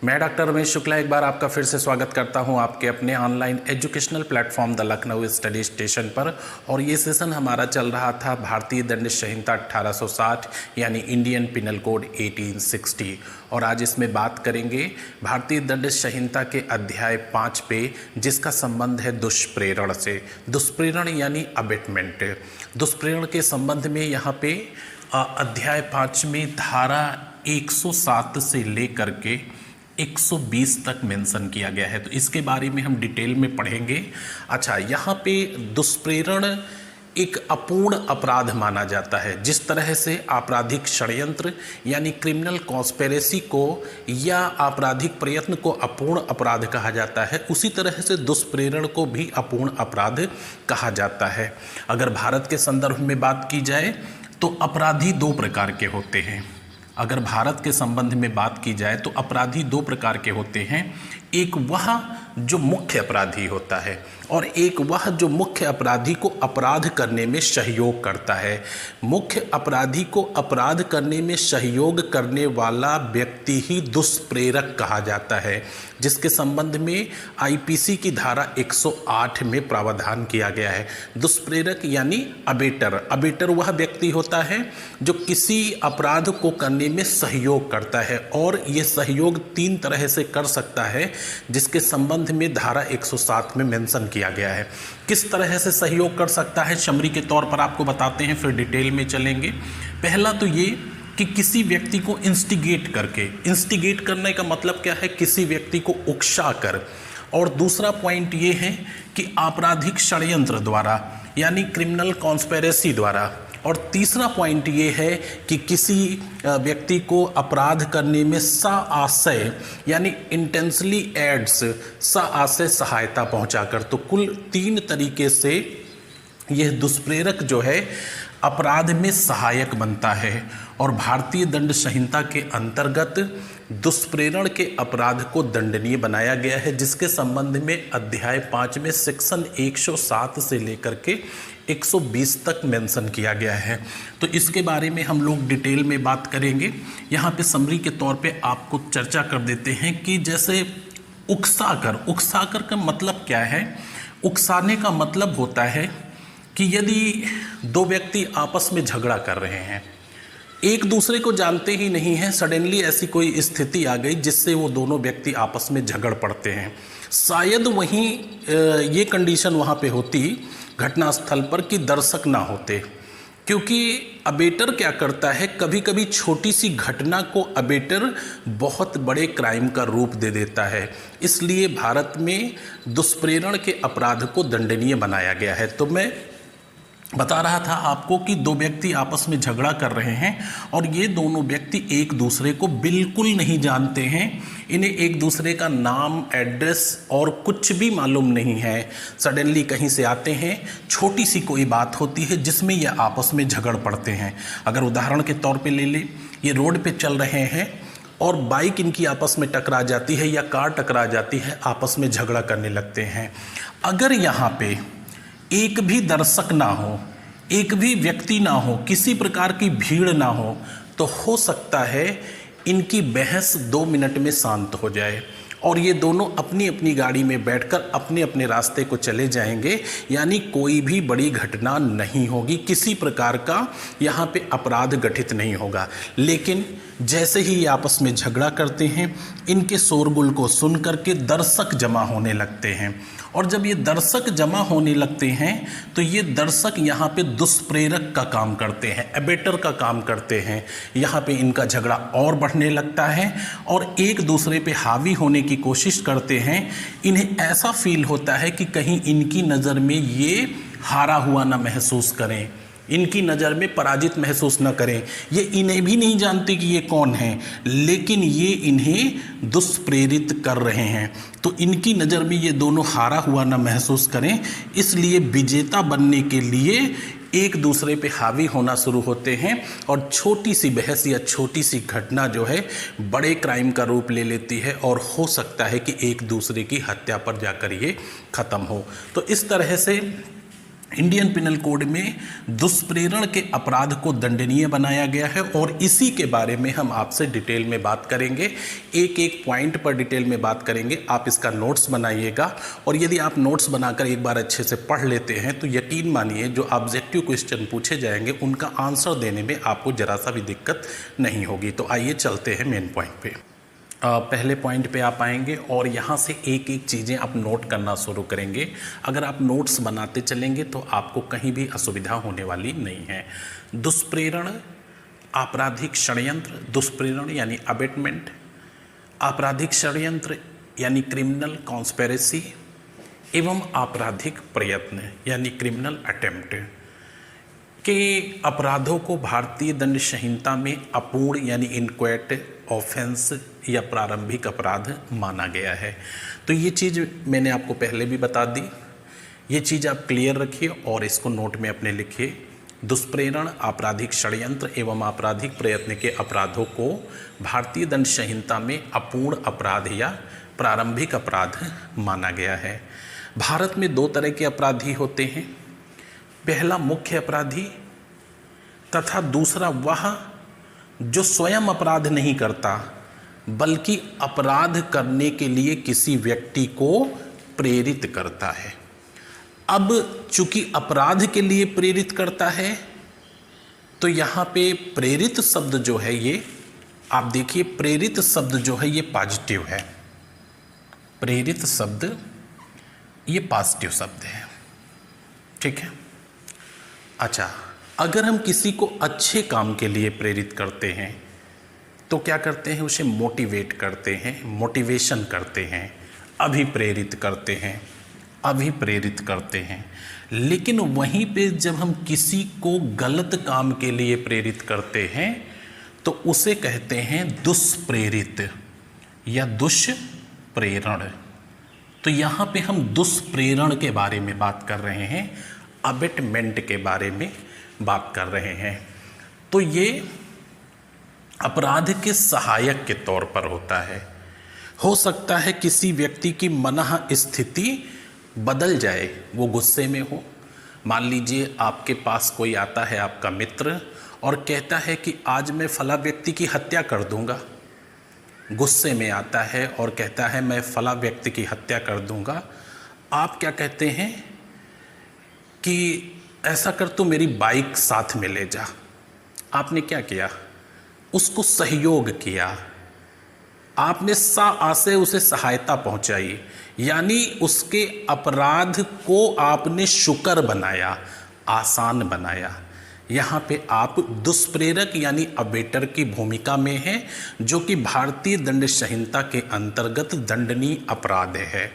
मैं डॉक्टर रमेश शुक्ला एक बार आपका फिर से स्वागत करता हूं आपके अपने online educational platform the Lucknow study station पर। और ये सेशन हमारा चल रहा था भारतीय दंड संहिता 1860 यानी इंडियन पिनल कोड 1860। और आज इसमें बात करेंगे भारतीय दंड संहिता के अध्याय 5 पे, जिसका संबंध है दुष्प्रेरण से। दुष्प्रेरण यानी अबेटमेंट। दुष्प्रेरण के संबंध में यहाँ पे अध्याय 5 में धारा 107 से लेकर के 120 तक मेंशन किया गया है, तो इसके बारे में हम डिटेल में पढ़ेंगे। अच्छा, यहाँ पे दुष्प्रेरण एक अपूर्ण अपराध माना जाता है। जिस तरह से आपराधिक षड्यंत्र यानी क्रिमिनल कॉन्स्पिरेसी को या आपराधिक प्रयत्न को अपूर्ण अपराध कहा जाता है, उसी तरह से दुष्प्रेरण को भी अपूर्ण अपराध कहा जाता है। अगर भारत के संदर्भ में बात की जाए तो अपराधी दो प्रकार के होते हैं। अगर भारत के संबंध में बात की जाए तो अपराधी दो प्रकार के होते हैं। एक वह जो मुख्य अपराधी होता है और एक वह जो मुख्य अपराधी को अपराध करने में सहयोग करता है। मुख्य अपराधी को अपराध करने में सहयोग करने वाला व्यक्ति ही दुष्प्रेरक कहा जाता है, जिसके संबंध में आईपीसी की धारा 108 में प्रावधान किया गया है। दुष्प्रेरक यानी अबेटर। अबेटर वह व्यक्ति होता है जो किसी अपराध को करने में सहयोग करता है, और ये सहयोग 3 तरह से कर सकता है, जिसके संबंध में धारा 107 में मेंशन किया गया है। किस तरह से सहयोग कर सकता है समरी के तौर पर आपको बताते हैं, फिर डिटेल में चलेंगे। पहला तो ये कि किसी व्यक्ति को इंस्टिगेट करके, इंस्टिगेट करने का मतलब क्या है, किसी व्यक्ति को उकसा कर। और दूसरा पॉइंट ये है कि आपराधिक षड्यंत्र द्वारा यानी क्रिमिनल कॉन्स्पिरेसी द्वारा। और तीसरा पॉइंट ये है कि किसी व्यक्ति को अपराध करने में साआशय यानी इंटेंशनली एड्स, साआशय सहायता पहुंचाकर। तो कुल 3 तरीके से यह दुष्प्रेरक जो है अपराध में सहायक बनता है। और भारतीय दंड संहिता के अंतर्गत दुष्प्रेरण के अपराध को दंडनीय बनाया गया है, जिसके संबंध में अध्याय 5 में सेक्शन 107 से लेकर के 120 तक मेंशन किया गया है। तो इसके बारे में हम लोग डिटेल में बात करेंगे। यहाँ पे समरी के तौर पे आपको चर्चा कर देते हैं कि जैसे उकसाकर, उकसाकर का मतलब क्या है। उकसाने का मतलब होता है कि यदि 2 व्यक्ति आपस में झगड़ा कर रहे हैं, एक दूसरे को जानते ही नहीं हैं, सडनली ऐसी कोई स्थिति आ गई जिससे वो दोनों व्यक्ति आपस में झगड़ पड़ते हैं। शायद वहीं ये कंडीशन वहाँ पे होती घटनास्थल पर कि दर्शक ना होते, क्योंकि अबेटर क्या करता है, कभी कभी छोटी सी घटना को अबेटर बहुत बड़े क्राइम का रूप दे देता है। इसलिए भारत में दुष्प्रेरण के अपराध को दंडनीय बनाया गया है। तो मैं बता रहा था आपको कि 2 व्यक्ति आपस में झगड़ा कर रहे हैं और ये दोनों व्यक्ति एक दूसरे को बिल्कुल नहीं जानते हैं। इन्हें एक दूसरे का नाम, एड्रेस और कुछ भी मालूम नहीं है। सडनली कहीं से आते हैं, छोटी सी कोई बात होती है जिसमें ये आपस में झगड़ पड़ते हैं। अगर उदाहरण के तौर पे ले ले, ये रोड पे चल रहे हैं और बाइक इनकी आपस में टकरा जाती है या कार टकरा जाती है, आपस में झगड़ा करने लगते हैं। अगर यहाँ पे एक भी दर्शक ना हो, एक भी व्यक्ति ना हो, किसी प्रकार की भीड़ ना हो हो सकता है इनकी बहस 2 मिनट में शांत हो जाए और ये दोनों अपनी अपनी गाड़ी में बैठकर अपने अपने रास्ते को चले जाएंगे। यानी कोई भी बड़ी घटना नहीं होगी, किसी प्रकार का यहाँ पे अपराध गठित नहीं होगा। लेकिन जैसे ही ये आपस में झगड़ा करते हैं, इनके शोरगुल को सुन करके दर्शक जमा होने लगते हैं। और जब ये दर्शक जमा होने लगते हैं तो ये दर्शक यहाँ पे दुष्प्रेरक का काम करते हैं, एबेटर का काम करते हैं। यहाँ पे इनका झगड़ा और बढ़ने लगता है और एक दूसरे पे हावी होने की कोशिश करते हैं। इन्हें ऐसा फील होता है कि कहीं इनकी नज़र में ये हारा हुआ ना महसूस करें, इनकी नज़र में पराजित महसूस न करें। ये इन्हें भी नहीं जानते कि ये कौन हैं, लेकिन ये इन्हें दुष्प्रेरित कर रहे हैं। तो इनकी नज़र में ये दोनों हारा हुआ न महसूस करें, इसलिए विजेता बनने के लिए एक दूसरे पे हावी होना शुरू होते हैं और छोटी सी बहस या छोटी सी घटना जो है बड़े क्राइम का रूप ले लेती है और हो सकता है कि एक दूसरे की हत्या पर जाकर ये ख़त्म हो। तो इस तरह से इंडियन पिनल कोड में दुष्प्रेरण के अपराध को दंडनीय बनाया गया है और इसी के बारे में हम आपसे डिटेल में बात करेंगे। एक एक पॉइंट पर डिटेल में बात करेंगे। आप इसका नोट्स बनाइएगा और यदि आप नोट्स बनाकर एक बार अच्छे से पढ़ लेते हैं तो यकीन मानिए जो ऑब्जेक्टिव क्वेश्चन पूछे जाएंगे उनका आंसर देने में आपको ज़रा सा भी दिक्कत नहीं होगी। तो आइए चलते हैं मेन पॉइंट पे। पहले पॉइंट पे आप आएंगे और यहाँ से एक एक चीज़ें आप नोट करना शुरू करेंगे। अगर आप नोट्स बनाते चलेंगे तो आपको कहीं भी असुविधा होने वाली नहीं है। दुष्प्रेरण, आपराधिक षड्यंत्र, दुष्प्रेरण यानी अबेटमेंट, आपराधिक षड्यंत्र यानी क्रिमिनल कॉन्स्पिरेसी एवं आपराधिक प्रयत्न यानी क्रिमिनल अटेम्प्ट के अपराधों को भारतीय दंड संहिता में अपूर्ण यानी इनक्वेट ऑफेंस या प्रारंभिक अपराध माना गया है। तो ये चीज़ मैंने आपको पहले भी बता दी, ये चीज़ आप क्लियर रखिए और इसको नोट में अपने लिखिए। दुष्प्रेरण, आपराधिक षड्यंत्र एवं आपराधिक प्रयत्न के अपराधों को भारतीय दंड संहिता में अपूर्ण अपराध या प्रारंभिक अपराध माना गया है। भारत में दो तरह के अपराधी होते हैं, पहला मुख्य अपराधी तथा दूसरा वह जो स्वयं अपराध नहीं करता बल्कि अपराध करने के लिए किसी व्यक्ति को प्रेरित करता है। अब चूंकि अपराध के लिए प्रेरित करता है तो यहाँ पे प्रेरित शब्द जो है ये आप देखिए, प्रेरित शब्द जो है ये पॉजिटिव है। प्रेरित शब्द ये पॉजिटिव शब्द है, ठीक है। अच्छा, अगर हम किसी को अच्छे काम के लिए प्रेरित करते हैं तो क्या करते हैं, उसे मोटिवेट करते हैं, मोटिवेशन करते हैं, अभिप्रेरित करते हैं, अभिप्रेरित करते हैं। लेकिन वहीं पे जब हम किसी को गलत काम के लिए प्रेरित करते हैं तो उसे कहते हैं दुष्प्रेरित या दुष्प्रेरण। तो यहाँ पे हम दुष्प्रेरण के बारे में बात कर रहे हैं, अबेटमेंट के बारे में बात कर रहे हैं। तो ये अपराध के सहायक के तौर पर होता है। हो सकता है किसी व्यक्ति की मनः स्थिति बदल जाए, वो गुस्से में हो। मान लीजिए आपके पास कोई आता है, आपका मित्र, और कहता है कि आज मैं फला व्यक्ति की हत्या कर दूंगा। गुस्से में आता है और कहता है मैं फला व्यक्ति की हत्या कर दूंगा। आप क्या कहते हैं कि ऐसा कर, तू मेरी बाइक साथ में ले जा। आपने क्या किया, उसको सहयोग किया, आपने आसे उसे सहायता पहुंचाई, यानी उसके अपराध को आपने शुकर बनाया, आसान बनाया। यहाँ पे आप दुष्प्रेरक यानी अबेटर की भूमिका में हैं, जो कि भारतीय दंड संहिता के अंतर्गत दंडनीय अपराध है।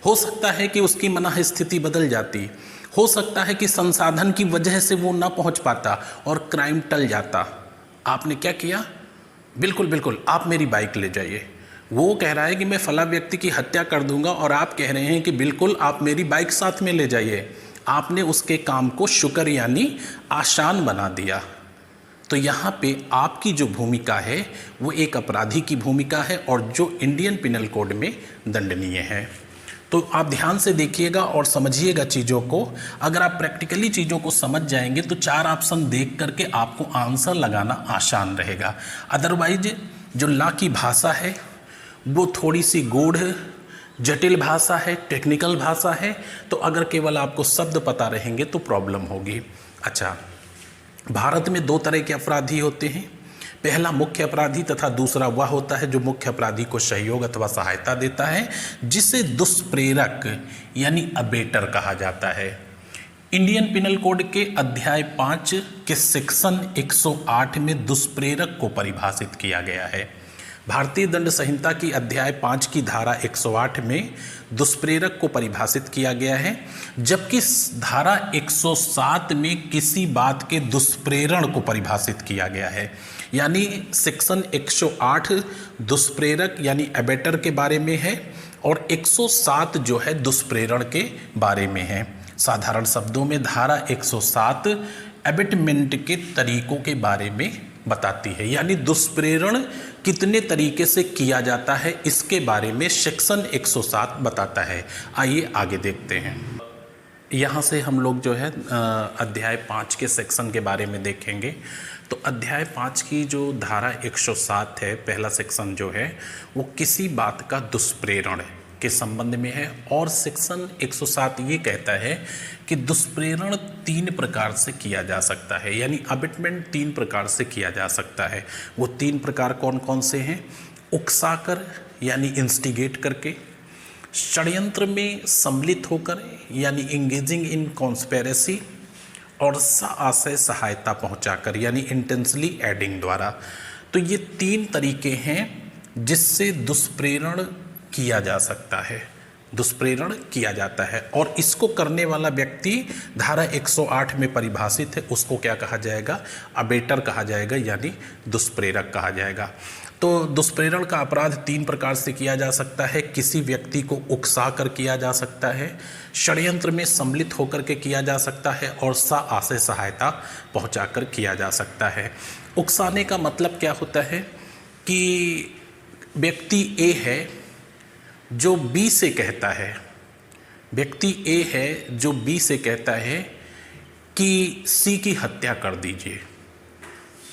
हो सकता है कि उसकी मनः स्थिति बदल जाती, हो सकता है कि संसाधन की वजह से वो ना पहुंच पाता और क्राइम टल जाता। आपने क्या किया, बिल्कुल बिल्कुल आप मेरी बाइक ले जाइए। वो कह रहा है कि मैं फला व्यक्ति की हत्या कर दूंगा और आप कह रहे हैं कि बिल्कुल आप मेरी बाइक साथ में ले जाइए। आपने उसके काम को शुक्र यानी आसान बना दिया। तो यहाँ पे आपकी जो भूमिका है वो एक अपराधी की भूमिका है और जो इंडियन पिनल कोड में दंडनीय है। तो आप ध्यान से देखिएगा और समझिएगा चीज़ों को। अगर आप प्रैक्टिकली चीज़ों को समझ जाएंगे तो चार ऑप्शन देख करके आपको आंसर लगाना आसान रहेगा। अदरवाइज जो लॉ की भाषा है वो थोड़ी सी गूढ़ जटिल भाषा है, टेक्निकल भाषा है। तो अगर केवल आपको शब्द पता रहेंगे तो प्रॉब्लम होगी। अच्छा, भारत में दो तरह के अपराधी होते हैं, पहला मुख्य अपराधी तथा दूसरा वह होता है जो मुख्य अपराधी को सहयोग अथवा सहायता देता है, जिसे दुष्प्रेरक यानी अबेटर कहा जाता है। इंडियन पिनल कोड के अध्याय 5 के सेक्शन 108 में दुष्प्रेरक को परिभाषित किया गया है। भारतीय दंड संहिता की अध्याय 5 की धारा 108 में दुष्प्रेरक को परिभाषित किया गया है, जबकि धारा 107 में किसी बात के दुष्प्रेरण को परिभाषित किया गया है। यानी सेक्शन 108 दुष्प्रेरक यानी एबेटर के बारे में है और 107 जो है दुष्प्रेरण के बारे में है। साधारण शब्दों में धारा 107 एबेटमेंट के तरीकों के बारे में बताती है, यानी दुष्प्रेरण कितने तरीके से किया जाता है इसके बारे में सेक्शन 107 बताता है। आइए आगे देखते हैं। यहाँ से हम लोग जो है अध्याय 5 के सेक्शन के बारे में देखेंगे। तो अध्याय 5 की जो धारा 107 है, पहला सेक्शन जो है वो किसी बात का दुष्प्रेरण के संबंध में है। और सेक्शन 107 ये कहता है कि दुष्प्रेरण 3 प्रकार से किया जा सकता है, यानी अबिटमेंट 3 प्रकार से किया जा सकता है। वो 3 प्रकार कौन कौन से हैं? उकसाकर यानी इंस्टिगेट करके, षड्यंत्र में सम्मिलित होकर यानी इंगेजिंग इन कॉन्स्पेरेसी, और आशय सहायता पहुंचाकर यानी इंटेंसली एडिंग द्वारा। तो ये 3 तरीके हैं जिससे दुष्प्रेरण किया जा सकता है, दुष्प्रेरण किया जाता है। और इसको करने वाला व्यक्ति धारा 108 में परिभाषित है, उसको क्या कहा जाएगा? अबेटर कहा जाएगा, यानी दुष्प्रेरक कहा जाएगा। तो दुष्प्रेरण का अपराध 3 प्रकार से किया जा सकता है। किसी व्यक्ति को उकसा कर किया जा सकता है, षड्यंत्र में सम्मिलित होकर के किया जा सकता है, और आशय सहायता पहुंचाकर किया जा सकता है। उकसाने का मतलब क्या होता है कि व्यक्ति ए है जो बी से कहता है, व्यक्ति ए है जो बी से कहता है कि सी की हत्या कर दीजिए।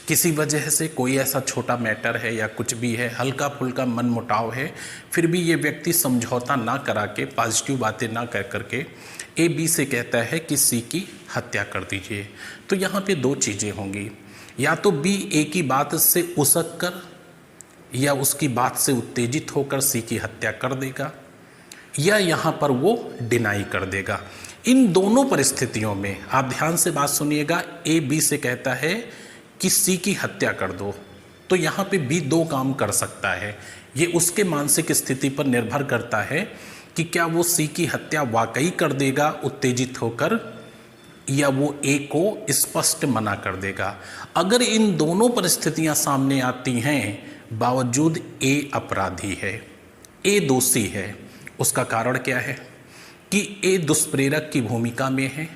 किसी वजह से कोई ऐसा छोटा मैटर है या कुछ भी है, हल्का फुल्का मन मुटाव है, फिर भी ये व्यक्ति समझौता ना करा के, पॉजिटिव बातें ना कर करके ए बी से कहता है कि सी की हत्या कर दीजिए। तो यहाँ पे 2 चीज़ें होंगी, या तो बी ए की बात से उसक कर या उसकी बात से उत्तेजित होकर सी की हत्या कर देगा, या यहाँ पर वो डिनाई कर देगा। इन दोनों परिस्थितियों में आप ध्यान से बात सुनिएगा, ए बी से कहता है कि सी की हत्या कर दो, तो यहाँ पे बी 2 काम कर सकता है। ये उसके मानसिक स्थिति पर निर्भर करता है कि क्या वो सी की हत्या वाकई कर देगा उत्तेजित होकर, या वो ए को स्पष्ट मना कर देगा। अगर इन दोनों परिस्थितियां सामने आती हैं बावजूद ए अपराधी है, ए दोषी है, उसका कारण क्या है कि ए दुष्प्रेरक की भूमिका में है।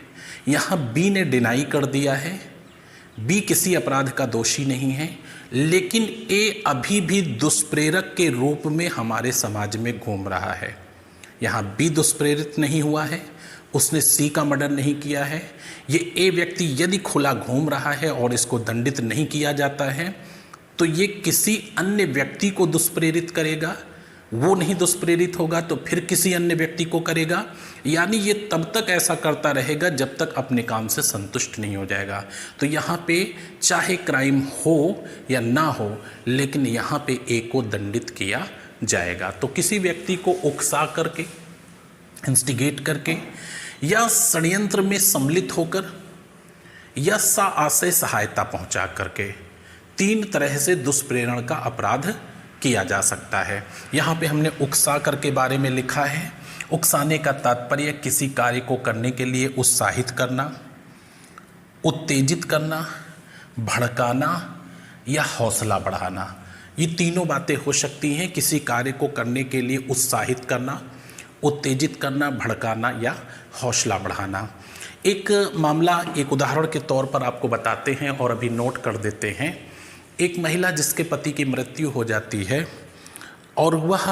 यहाँ बी ने डिनाई कर दिया है, बी किसी अपराध का दोषी नहीं है, लेकिन ए अभी भी दुष्प्रेरक के रूप में हमारे समाज में घूम रहा है। यहाँ बी दुष्प्रेरित नहीं हुआ है, उसने सी का मर्डर नहीं किया है। ये ए व्यक्ति यदि खुला घूम रहा है और इसको दंडित नहीं किया जाता है तो ये किसी अन्य व्यक्ति को दुष्प्रेरित करेगा, वो नहीं दुष्प्रेरित होगा तो फिर किसी अन्य व्यक्ति को करेगा, यानी ये तब तक ऐसा करता रहेगा जब तक अपने काम से संतुष्ट नहीं हो जाएगा। तो यहाँ पे चाहे क्राइम हो या ना हो, लेकिन यहाँ पे ए को दंडित किया जाएगा। तो किसी व्यक्ति को उकसा करके, इंस्टिगेट करके, या षड्यंत्र में सम्मिलित होकर, या आशय सहायता पहुँचा करके, 3 तरह से दुष्प्रेरण का अपराध किया जा सकता है। यहाँ पे हमने उकसा कर के बारे में लिखा है। उकसाने का तात्पर्य किसी कार्य को करने के लिए उत्साहित करना, उत्तेजित करना, भड़काना या हौसला बढ़ाना। ये तीनों बातें हो सकती हैं, किसी कार्य को करने के लिए उत्साहित करना, उत्तेजित करना, भड़काना या हौसला बढ़ाना। एक मामला, एक उदाहरण के तौर पर आपको बताते हैं और अभी नोट कर देते हैं। एक महिला जिसके पति की मृत्यु हो जाती है और वह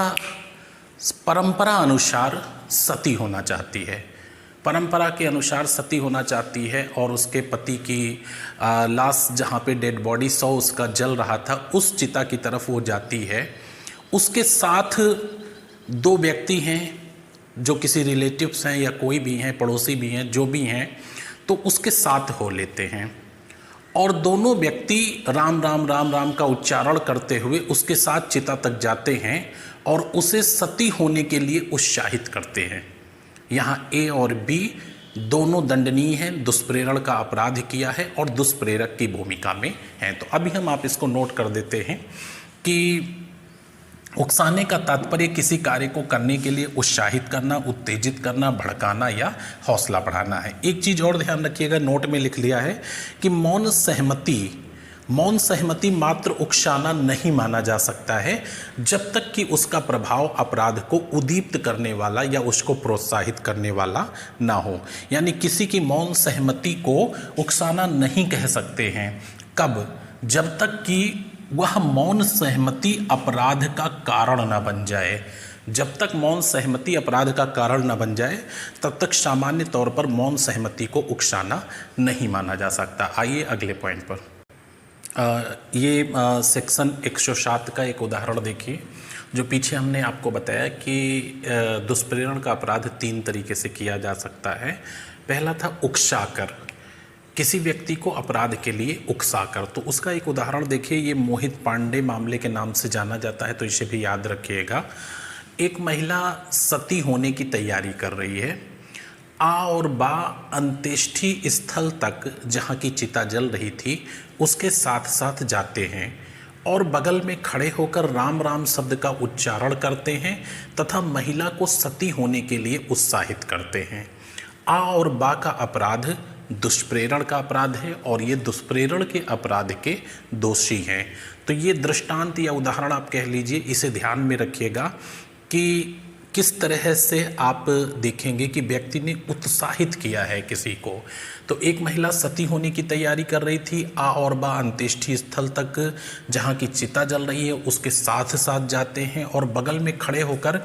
परंपरा अनुसार सती होना चाहती है, परंपरा के अनुसार सती होना चाहती है, और उसके पति की लाश जहाँ पे डेड बॉडी उसका जल रहा था, उस चिता की तरफ वो जाती है। उसके साथ 2 व्यक्ति हैं जो किसी रिलेटिव्स हैं या कोई भी हैं, पड़ोसी भी हैं, जो भी हैं, तो उसके साथ हो लेते हैं और दोनों व्यक्ति राम राम राम राम का उच्चारण करते हुए उसके साथ चिता तक जाते हैं और उसे सती होने के लिए उत्साहित करते हैं। यहाँ ए और बी दोनों दंडनीय हैं, दुष्प्रेरण का अपराध किया है और दुष्प्रेरक की भूमिका में हैं। तो अभी हम आप इसको नोट कर देते हैं कि उकसाने का तात्पर्य किसी कार्य को करने के लिए उत्साहित करना, उत्तेजित करना, भड़काना या हौसला बढ़ाना है। एक चीज़ और ध्यान रखिएगा, नोट में लिख लिया है कि मौन सहमति मात्र उकसाना नहीं माना जा सकता है जब तक कि उसका प्रभाव अपराध को उद्दीप्त करने वाला या उसको प्रोत्साहित करने वाला ना हो। यानी किसी की मौन सहमति को उकसाना नहीं कह सकते हैं। कब? जब तक कि वह मौन सहमति अपराध का कारण न बन जाए। जब तक मौन सहमति अपराध का कारण न बन जाए तब तक सामान्य तौर पर मौन सहमति को उकसाना नहीं माना जा सकता। आइए अगले पॉइंट पर। ये सेक्शन 107 का एक उदाहरण देखिए। जो पीछे हमने आपको बताया कि दुष्प्रेरण का अपराध 3 तरीके से किया जा सकता है। पहला था उकसाकर, किसी व्यक्ति को अपराध के लिए उकसाकर। तो उसका एक उदाहरण देखिए, ये मोहित पांडे मामले के नाम से जाना जाता है, तो इसे भी याद रखिएगा। एक महिला सती होने की तैयारी कर रही है। आ और बा अंत्येष्टि स्थल तक जहाँ की चिता जल रही थी उसके साथ साथ जाते हैं और बगल में खड़े होकर राम राम शब्द का उच्चारण करते हैं तथा महिला को सती होने के लिए उत्साहित करते हैं। आ और बा का अपराध दुष्प्रेरण का अपराध है और ये दुष्प्रेरण के अपराध के दोषी हैं। तो ये दृष्टांत या उदाहरण आप कह लीजिए, इसे ध्यान में रखिएगा कि किस तरह से आप देखेंगे कि व्यक्ति ने उत्साहित किया है किसी को। तो एक महिला सती होने की तैयारी कर रही थी, आ और बा अंत्येष्टि स्थल तक जहाँ की चिता जल रही है उसके साथ साथ जाते हैं और बगल में खड़े होकर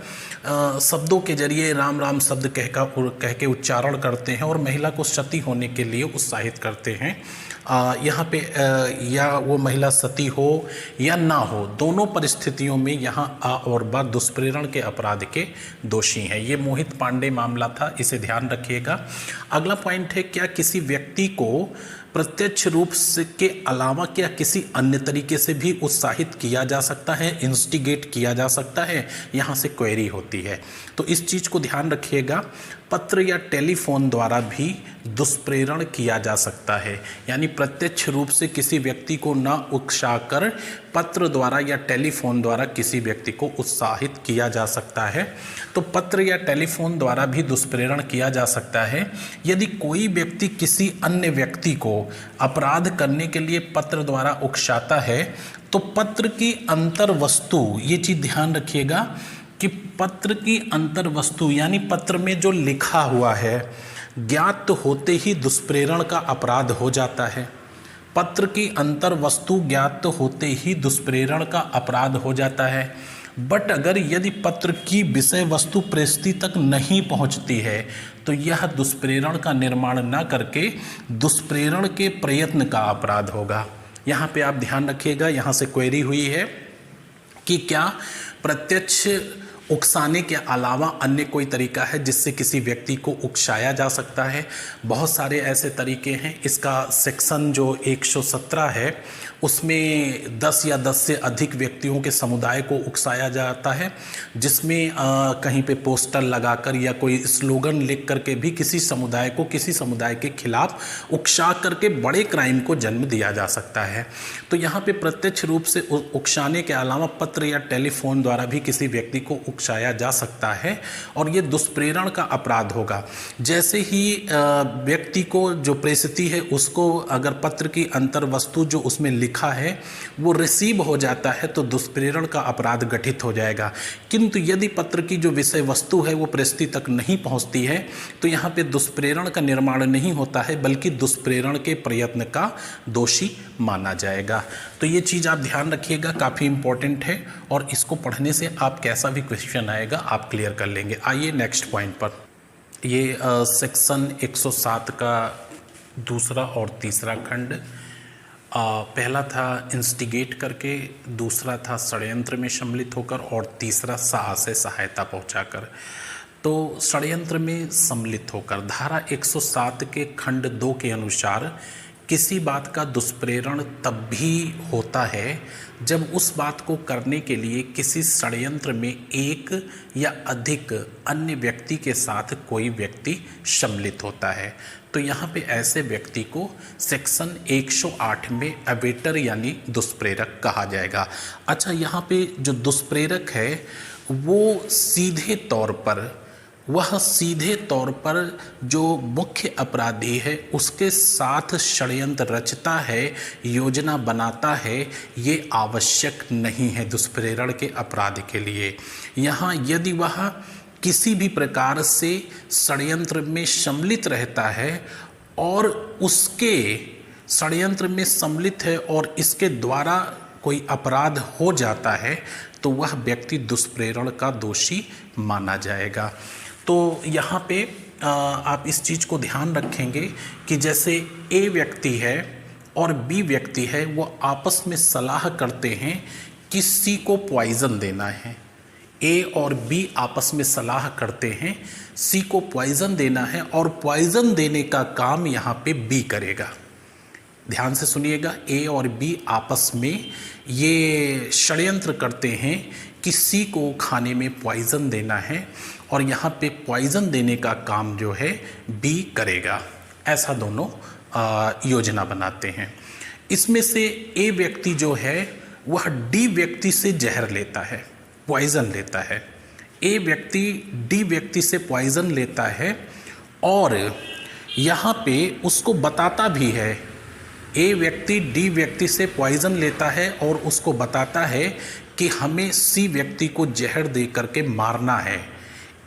शब्दों के जरिए राम राम शब्द कह के उच्चारण करते हैं और महिला को सती होने के लिए उत्साहित करते हैं। यहाँ पे या वो महिला सती हो या ना हो, दोनों परिस्थितियों में यहाँ आ और बा दुष्प्रेरण के अपराध के दोषी हैं। ये मोहित पांडे मामला था, इसे ध्यान रखिएगा। अगला पॉइंट है, क्या किसी व्यक्ति को प्रत्यक्ष रूप से के अलावा क्या किसी अन्य तरीके से भी उत्साहित किया जा सकता है, इंस्टिगेट किया जा सकता है? यहाँ से क्वेरी होती है, तो इस चीज़ को ध्यान रखिएगा। पत्र या टेलीफोन द्वारा भी दुष्प्रेरण किया जा सकता है, यानी प्रत्यक्ष रूप से किसी व्यक्ति को न उकसाकर पत्र द्वारा या टेलीफोन द्वारा किसी व्यक्ति को उत्साहित किया जा सकता है। तो पत्र या टेलीफोन द्वारा भी दुष्प्रेरण किया जा सकता है यदि कोई व्यक्ति किसी अन्य व्यक्ति को अपराध करने के लिए पत्र द्वारा उकसाता है। तो पत्र की अंतर वस्तु, ये चीज़ ध्यान रखिएगा कि पत्र की अंतर वस्तु यानी पत्र में जो लिखा हुआ है ज्ञात होते ही दुष्प्रेरण का अपराध हो जाता है। पत्र की अंतर वस्तु ज्ञात होते ही दुष्प्रेरण का अपराध हो जाता है। बट अगर यदि पत्र की विषय वस्तु प्रेषित तक नहीं पहुंचती है तो यह दुष्प्रेरण का निर्माण न करके दुष्प्रेरण के प्रयत्न का अपराध होगा। यहाँ पे आप ध्यान रखिएगा, यहाँ से क्वेरी हुई है कि क्या प्रत्यक्ष उकसाने के अलावा अन्य कोई तरीका है जिससे किसी व्यक्ति को उकसाया जा सकता है? बहुत सारे ऐसे तरीके हैं। इसका सेक्शन जो 117 है उसमें 10 या 10 से अधिक व्यक्तियों के समुदाय को उकसाया जाता है, जिसमें कहीं पे पोस्टर लगाकर या कोई स्लोगन लिख करके भी किसी समुदाय को किसी समुदाय के खिलाफ उकसा करके बड़े क्राइम को जन्म दिया जा सकता है। तो यहाँ पे प्रत्यक्ष रूप से उकसाने के अलावा पत्र या टेलीफोन द्वारा भी किसी व्यक्ति को उकसाया जा सकता है और ये दुष्प्रेरण का अपराध होगा। जैसे ही व्यक्ति को जो प्रेषित है उसको अगर पत्र की अंतर वस्तु जो उसमें लिखा है वो रिसीव हो जाता है तो दुष्प्रेरण का अपराध गठित हो जाएगा। किंतु यदि पत्र की जो विषय वस्तु है वो प्रेषित तक नहीं पहुंचती है तो यहाँ पे दुष्प्रेरण का निर्माण नहीं होता है बल्कि दुष्प्रेरण के प्रयत्न का दोषी माना जाएगा। तो ये चीज़ आप ध्यान रखिएगा, काफ़ी इंपॉर्टेंट है और इसको पढ़ने से आप कैसा भी क्वेश्चन आएगा आप क्लियर कर लेंगे। आइए नेक्स्ट पॉइंट पर। ये सेक्शन 107 का दूसरा और तीसरा खंड। पहला था इंस्टिगेट करके, दूसरा था षड्यंत्र में सम्मिलित होकर और तीसरा साह से सहायता पहुंचाकर। तो षड्यंत्र में सम्मिलित होकर धारा 107 के खंड 2 के अनुसार किसी बात का दुष्प्रेरण तब भी होता है जब उस बात को करने के लिए किसी षड्यंत्र में एक या अधिक अन्य व्यक्ति के साथ कोई व्यक्ति सम्मिलित होता है। तो यहाँ पे ऐसे व्यक्ति को सेक्शन 108 में अबेटर यानी दुष्प्रेरक कहा जाएगा। अच्छा, यहाँ पे जो दुष्प्रेरक है वो सीधे तौर पर जो मुख्य अपराधी है उसके साथ षड्यंत्र रचता है, योजना बनाता है, ये आवश्यक नहीं है दुष्प्रेरण के अपराध के लिए। यहाँ यदि वह किसी भी प्रकार से षड्यंत्र में सम्मिलित रहता है और उसके षड्यंत्र में सम्मिलित है और इसके द्वारा कोई अपराध हो जाता है तो वह व्यक्ति दुष्प्रेरण का दोषी माना जाएगा। तो यहाँ पे आप इस चीज़ को ध्यान रखेंगे कि जैसे ए व्यक्ति है और बी व्यक्ति है, वो आपस में सलाह करते हैं कि सी को पॉइज़न देना है। ए और बी आपस में सलाह करते हैं सी को पॉइज़न देना है और पॉइज़न देने का काम यहाँ पे बी करेगा। ध्यान से सुनिएगा, ए और बी आपस में ये षड्यंत्र करते हैं कि सी को खाने में पॉइज़न देना है और यहाँ पे पॉइज़न देने का काम जो है बी करेगा। ऐसा दोनों योजना बनाते हैं। इसमें से ए व्यक्ति जो है वह डी व्यक्ति से जहर लेता है, पॉइज़न लेता है। ए व्यक्ति डी व्यक्ति से पॉइज़न लेता है और यहाँ पे उसको बताता भी है। ए व्यक्ति डी व्यक्ति से पॉइज़न लेता है और उसको बताता है कि हमें सी व्यक्ति को जहर दे करके मारना है।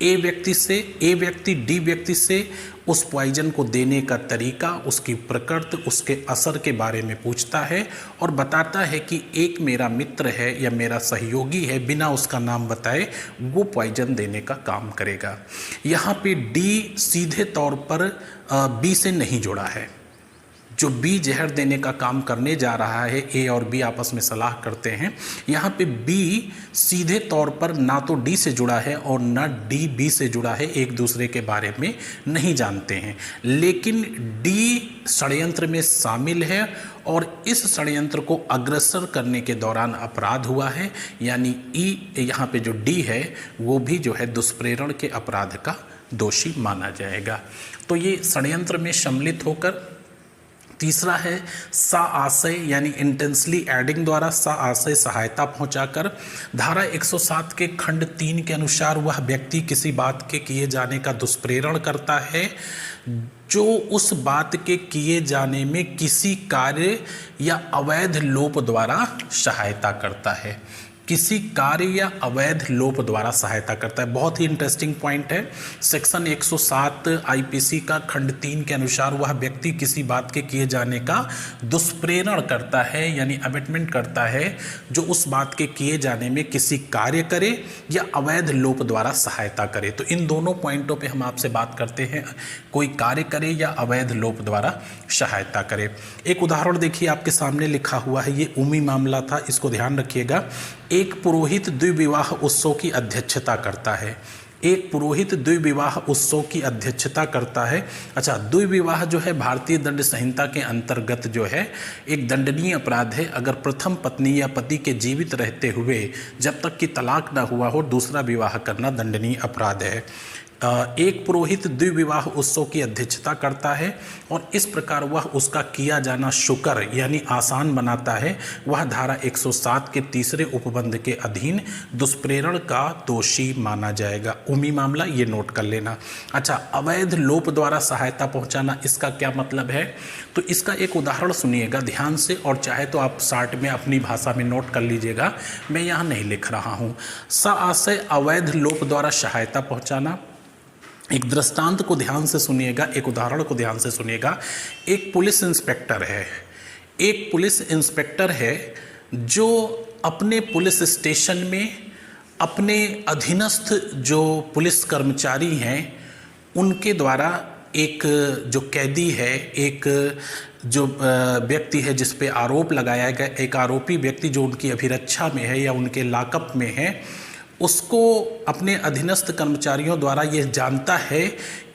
ए व्यक्ति डी व्यक्ति से उस पॉइजन को देने का तरीका, उसकी प्रकृति, उसके असर के बारे में पूछता है और बताता है कि एक मेरा मित्र है या मेरा सहयोगी है, बिना उसका नाम बताए वो पॉइजन देने का काम करेगा। यहाँ पे डी सीधे तौर पर बी से नहीं जुड़ा है। जो बी जहर देने का काम करने जा रहा है, ए और बी आपस में सलाह करते हैं। यहाँ पे बी सीधे तौर पर ना तो डी से जुड़ा है और ना डी बी से जुड़ा है, एक दूसरे के बारे में नहीं जानते हैं। लेकिन डी षड्यंत्र में शामिल है और इस षड्यंत्र को अग्रसर करने के दौरान अपराध हुआ है, यानी ई यहाँ पे जो डी है वो भी जो है दुष्प्रेरण के अपराध का दोषी माना जाएगा। तो ये षड्यंत्र में सम्मिलित होकर। तीसरा है सा आशय, यानी इंटेंसली एडिंग द्वारा सा आशय सहायता पहुंचाकर। धारा 107 के खंड 3 के अनुसार वह व्यक्ति किसी बात के किए जाने का दुष्प्रेरण करता है जो उस बात के किए जाने में किसी कार्य या अवैध लोप द्वारा सहायता करता है। किसी कार्य या अवैध लोप द्वारा सहायता करता है। बहुत ही इंटरेस्टिंग पॉइंट है। सेक्शन 107 आईपीसी का खंड 3 के अनुसार वह व्यक्ति किसी बात के किए जाने का दुष्प्रेरण करता है, यानी अमिटमेंट करता है जो उस बात के किए जाने में किसी कार्य करे या अवैध लोप द्वारा सहायता करे। तो इन दोनों पॉइंटों पे हम आपसे बात करते हैं, कोई कार्य करे या अवैध लोप द्वारा सहायता करे। एक उदाहरण देखिए, आपके सामने लिखा हुआ है, ये उमी मामला था, इसको ध्यान रखिएगा। एक पुरोहित द्विविवाह उत्सव की अध्यक्षता करता है। एक पुरोहित द्विविवाह उत्सव की अध्यक्षता करता है। अच्छा, द्विविवाह जो है भारतीय दंड संहिता के अंतर्गत जो है एक दंडनीय अपराध है। अगर प्रथम पत्नी या पति के जीवित रहते हुए जब तक कि तलाक न हुआ हो दूसरा विवाह करना दंडनीय अपराध है। एक पुरोहित द्विविवाह उत्सव की अध्यक्षता करता है और इस प्रकार वह उसका किया जाना शुकर यानी आसान बनाता है। वह धारा 107 के तीसरे उपबंध के अधीन दुष्प्रेरण का दोषी माना जाएगा। उमी मामला ये नोट कर लेना। अच्छा, अवैध लोप द्वारा सहायता पहुंचाना, इसका क्या मतलब है? तो इसका एक उदाहरण सुनिएगा ध्यान से, और चाहे तो आप शार्ट में अपनी भाषा में नोट कर लीजिएगा, मैं यहाँ नहीं लिख रहा हूँ। सा आशय अवैध लोप द्वारा सहायता पहुँचाना। एक दृष्टांत को ध्यान से सुनिएगा, एक उदाहरण को ध्यान से सुनिएगा। एक पुलिस इंस्पेक्टर है जो अपने पुलिस स्टेशन में अपने अधीनस्थ जो पुलिस कर्मचारी हैं उनके द्वारा एक जो कैदी है, एक जो व्यक्ति है जिस पे आरोप लगाया गया, एक आरोपी व्यक्ति जो उनकी अभिरक्षा में है या उनके लॉकअप में है, उसको अपने अधीनस्थ कर्मचारियों द्वारा यह जानता है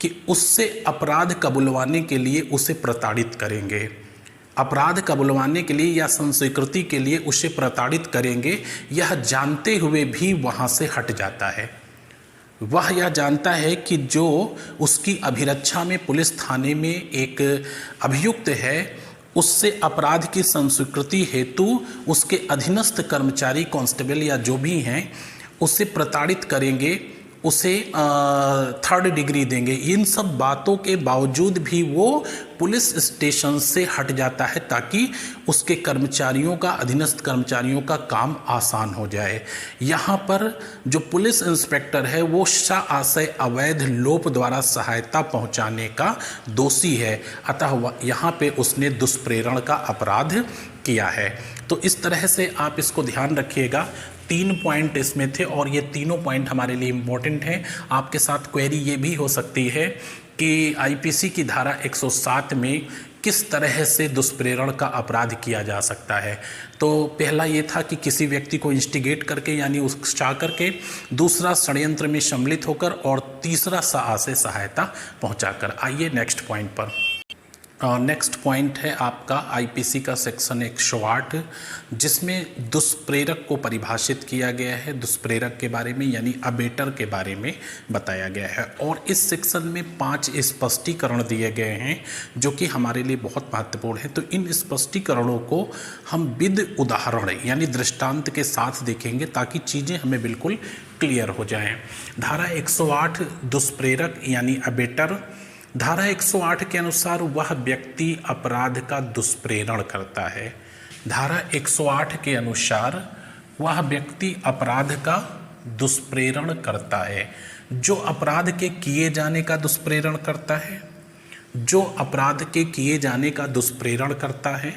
कि उससे अपराध कबूलवाने के लिए उसे प्रताड़ित करेंगे, अपराध कबूलवाने के लिए या संस्वीकृति के लिए उसे प्रताड़ित करेंगे। यह जानते हुए भी वहाँ से हट जाता है। वह यह जानता है कि जो उसकी अभिरक्षा में पुलिस थाने में एक अभियुक्त है उससे अपराध की संस्वीकृति हेतु उसके अधीनस्थ कर्मचारी कांस्टेबल या जो भी हैं उससे प्रताड़ित करेंगे उसे 3rd डिग्री देंगे। इन सब बातों के बावजूद भी वो पुलिस स्टेशन से हट जाता है ताकि उसके कर्मचारियों का, अधीनस्थ कर्मचारियों का काम आसान हो जाए। यहाँ पर जो पुलिस इंस्पेक्टर है वो आशय अवैध लोप द्वारा सहायता पहुँचाने का दोषी है, अतः यहाँ पे उसने दुष्प्रेरण का अपराध किया है। तो इस तरह से आप इसको ध्यान रखिएगा। 3 पॉइंट इसमें थे और ये तीनों पॉइंट हमारे लिए इम्पोर्टेंट हैं। आपके साथ क्वेरी ये भी हो सकती है कि आईपीसी की धारा 107 में किस तरह से दुष्प्रेरण का अपराध किया जा सकता है। तो पहला ये था कि किसी व्यक्ति को इंस्टिगेट करके यानी उकसा करके, दूसरा षड्यंत्र में सम्मिलित होकर और तीसरा आशय सहायता पहुंचाकर। आइए नेक्स्ट पॉइंट पर। नेक्स्ट पॉइंट है आपका आईपीसी का सेक्शन 108, जिसमें दुष्प्रेरक को परिभाषित किया गया है। दुष्प्रेरक के बारे में यानी अबेटर के बारे में बताया गया है और इस सेक्शन में 5 स्पष्टीकरण दिए गए हैं जो कि हमारे लिए बहुत महत्वपूर्ण है। तो इन स्पष्टीकरणों को हम विद उदाहरण यानी दृष्टांत के साथ देखेंगे ताकि चीज़ें हमें बिल्कुल क्लियर हो जाएं। धारा 108 दुष्प्रेरक यानी अबेटर। धारा 108 के अनुसार वह व्यक्ति अपराध का दुष्प्रेरण करता है। धारा 108 के अनुसार वह व्यक्ति अपराध का दुष्प्रेरण करता है। जो अपराध के किए जाने का दुष्प्रेरण करता है, जो अपराध के किए जाने का दुष्प्रेरण करता है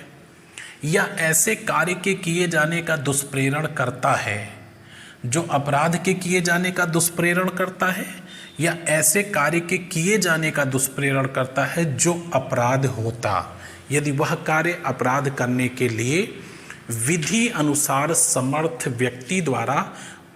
या ऐसे कार्य के किए जाने का दुष्प्रेरण करता है, जो अपराध के किए जाने का दुष्प्रेरण करता है या ऐसे कार्य के किए जाने का दुष्प्रेरण करता है जो अपराध होता, यदि वह कार्य अपराध करने के लिए विधि अनुसार समर्थ व्यक्ति द्वारा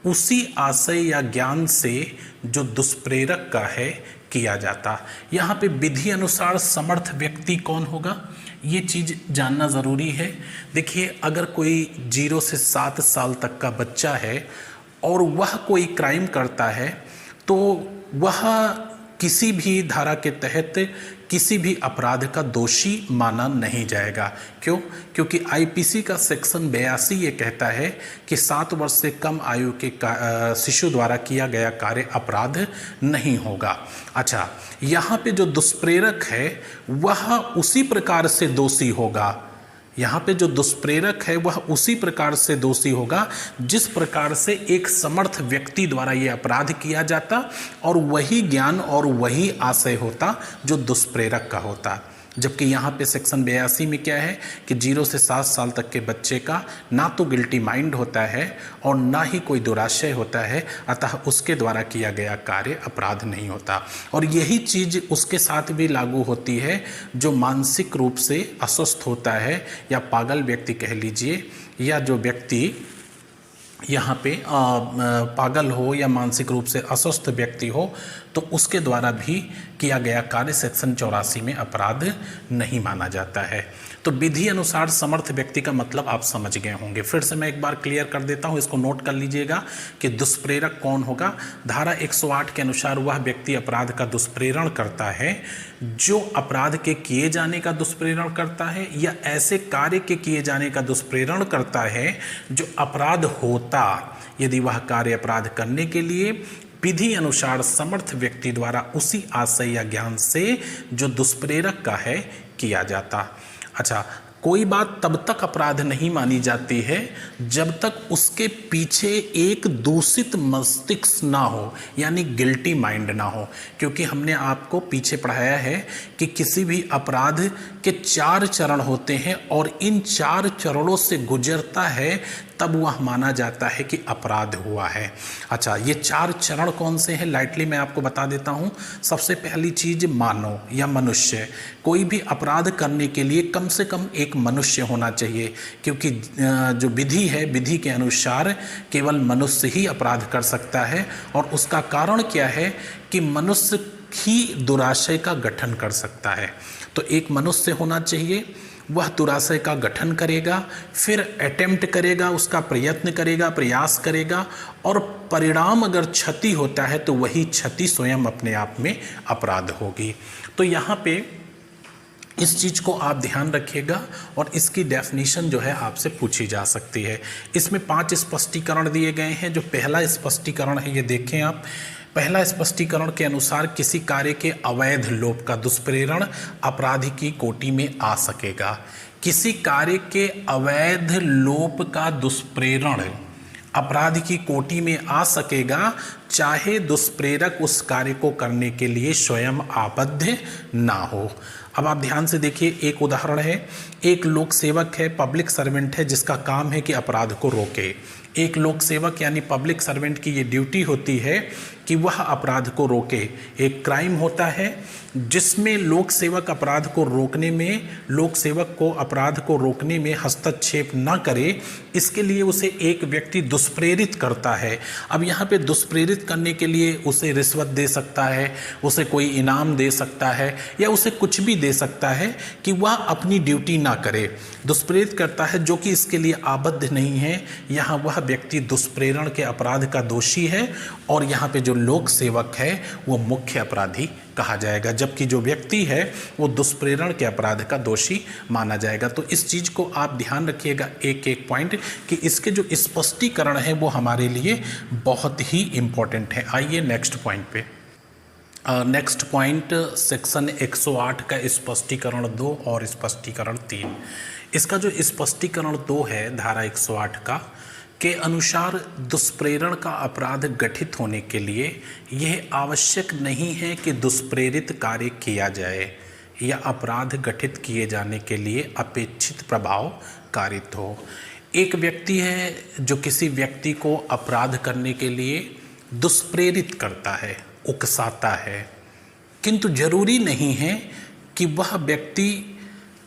उसी आशय या ज्ञान से जो दुष्प्रेरक का है किया जाता। यहाँ पे विधि अनुसार समर्थ व्यक्ति कौन होगा, ये चीज़ जानना ज़रूरी है। देखिए, अगर कोई 0 से 7 साल तक का बच्चा है और वह कोई क्राइम करता है तो वह किसी भी धारा के तहत किसी भी अपराध का दोषी माना नहीं जाएगा। क्यों? क्योंकि आईपीसी का सेक्शन 82 ये कहता है कि 7 वर्ष से कम आयु के शिशु द्वारा किया गया कार्य अपराध नहीं होगा। अच्छा, यहाँ पे जो दुष्प्रेरक है वह उसी प्रकार से दोषी होगा। यहाँ पे जो दुष्प्रेरक है वह उसी प्रकार से दोषी होगा जिस प्रकार से एक समर्थ व्यक्ति द्वारा ये अपराध किया जाता और वही ज्ञान और वही आशय होता जो दुष्प्रेरक का होता। जबकि यहाँ पे सेक्शन 82 में क्या है कि 0 से 7 साल तक के बच्चे का ना तो गिल्टी माइंड होता है और ना ही कोई दुराशय होता है, अतः उसके द्वारा किया गया कार्य अपराध नहीं होता। और यही चीज़ उसके साथ भी लागू होती है जो मानसिक रूप से अस्वस्थ होता है या पागल व्यक्ति कह लीजिए, या जो व्यक्ति यहाँ पे पागल हो या मानसिक रूप से अस्वस्थ व्यक्ति हो तो उसके द्वारा भी किया गया कार्य सेक्शन 84 में अपराध नहीं माना जाता है। तो विधि अनुसार समर्थ व्यक्ति का मतलब आप समझ गए होंगे। फिर से मैं एक बार क्लियर कर देता हूँ, इसको नोट कर लीजिएगा कि दुष्प्रेरक कौन होगा। धारा 108 के अनुसार वह व्यक्ति अपराध का दुष्प्रेरण करता है जो अपराध के किए जाने का दुष्प्रेरण करता है या ऐसे कार्य के किए जाने का दुष्प्रेरण करता है जो अपराध होता, यदि वह कार्य अपराध करने के लिए विधि अनुसार समर्थ व्यक्ति द्वारा उसी आशय या ज्ञान से जो दुष्प्रेरक का है किया जाता। अच्छा, कोई बात तब तक अपराध नहीं मानी जाती है जब तक उसके पीछे एक दूषित मस्तिष्क ना हो, यानी गिल्टी माइंड ना हो। क्योंकि हमने आपको पीछे पढ़ाया है कि किसी भी अपराध के 4 चरण होते हैं और इन 4 चरणों से गुजरता है तब वह माना जाता है कि अपराध हुआ है। अच्छा, ये 4 चरण कौन से हैं लाइटली मैं आपको बता देता हूँ। सबसे पहली चीज़ मानव या मनुष्य। कोई भी अपराध करने के लिए कम से कम एक मनुष्य होना चाहिए, क्योंकि जो विधि है, विधि के अनुसार केवल मनुष्य ही अपराध कर सकता है। और उसका कारण क्या है कि मनुष्य ही दुराशय का गठन कर सकता है। तो एक मनुष्य होना चाहिए, वह दुराशय का गठन करेगा, फिर अटेम्प्ट करेगा, उसका प्रयत्न करेगा, प्रयास करेगा, और परिणाम अगर क्षति होता है तो वही क्षति स्वयं अपने आप में अपराध होगी। तो यहाँ पे इस चीज़ को आप ध्यान रखिएगा और इसकी डेफिनेशन जो है आपसे पूछी जा सकती है। इसमें 5 स्पष्टीकरण दिए गए हैं। जो पहला स्पष्टीकरण है ये देखें आप। पहला स्पष्टीकरण के अनुसार किसी कार्य के अवैध लोप का दुष्प्रेरण अपराध की कोटि में आ सकेगा। किसी कार्य के अवैध लोप का दुष्प्रेरण अपराध की कोटि में आ सकेगा, चाहे दुष्प्रेरक उस कार्य को करने के लिए स्वयं आबद्ध ना हो। अब आप ध्यान से देखिए, एक उदाहरण है, एक लोक सेवक है, पब्लिक सर्वेंट है, जिसका काम है कि अपराध को रोके। एक लोक सेवक यानी पब्लिक सर्वेंट की ये ड्यूटी होती है कि वह अपराध को रोके। एक क्राइम होता है जिसमें लोक सेवक अपराध को रोकने में, लोक सेवक को अपराध को रोकने में हस्तक्षेप न करे, इसके लिए उसे एक व्यक्ति दुष्प्रेरित करता है। अब यहाँ पे दुष्प्रेरित करने के लिए उसे रिश्वत दे सकता है, उसे कोई इनाम दे सकता है, या उसे कुछ भी दे सकता है कि वह अपनी ड्यूटी ना करे। दुष्प्रेरित करता है जो कि इसके लिए आबद्ध नहीं है। यहाँ वह व्यक्ति दुष्प्रेरण के अपराध का दोषी है और यहाँ पे जो लोक सेवक है वो मुख्य अपराधी कहा जाएगा, जबकि जो व्यक्ति है वो दुष्प्रेरण के अपराध का दोषी माना जाएगा। तो इस चीज़ को आप ध्यान रखिएगा एक एक पॉइंट, कि इसके जो स्पष्टीकरण है वो हमारे लिए बहुत ही इम्पोर्टेंट है। आइए नेक्स्ट पॉइंट पे। नेक्स्ट पॉइंट सेक्शन 108 का स्पष्टीकरण 2 और स्पष्टीकरण 3। इसका जो स्पष्टीकरण 2 है धारा 108 का के अनुसार दुष्प्रेरण का अपराध गठित होने के लिए यह आवश्यक नहीं है कि दुष्प्रेरित कार्य किया जाए या अपराध गठित किए जाने के लिए अपेक्षित प्रभाव कारित हो। एक व्यक्ति है जो किसी व्यक्ति को अपराध करने के लिए दुष्प्रेरित करता है, उकसाता है, किंतु जरूरी नहीं है कि वह व्यक्ति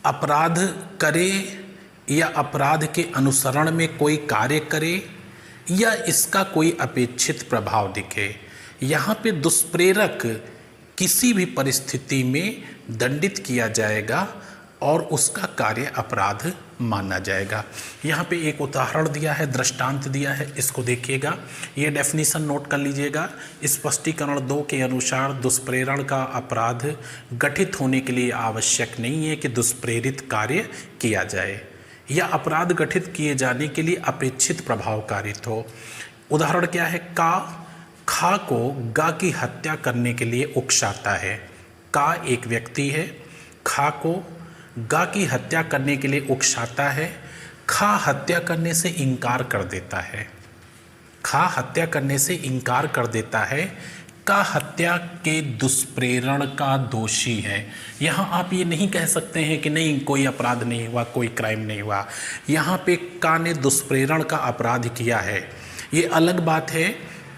अपराध करे या अपराध के अनुसरण में कोई कार्य करे या इसका कोई अपेक्षित प्रभाव दिखे। यहाँ पे दुष्प्रेरक किसी भी परिस्थिति में दंडित किया जाएगा और उसका कार्य अपराध माना जाएगा। यहाँ पे एक उदाहरण दिया है, दृष्टांत दिया है, इसको देखिएगा, ये डेफिनेशन नोट कर लीजिएगा। स्पष्टीकरण 2 के अनुसार दुष्प्रेरण का अपराध गठित होने के लिए आवश्यक नहीं है कि दुष्प्रेरित कार्य किया जाए या अपराध गठित किए जाने के लिए अपेक्षित प्रभाव कारित हो। उदाहरण क्या है? खा को गा की हत्या करने के लिए उकसाता है। का एक व्यक्ति है, खा को गा की हत्या करने के लिए उकसाता है। खा हत्या करने से इनकार कर देता है। खा हत्या करने से इनकार कर देता है। का हत्या के दुष्प्रेरण का दोषी है। यहाँ आप ये नहीं कह सकते हैं कि नहीं कोई अपराध नहीं हुआ, कोई क्राइम नहीं हुआ। यहाँ पे का ने दुष्प्रेरण का अपराध किया है। ये अलग बात है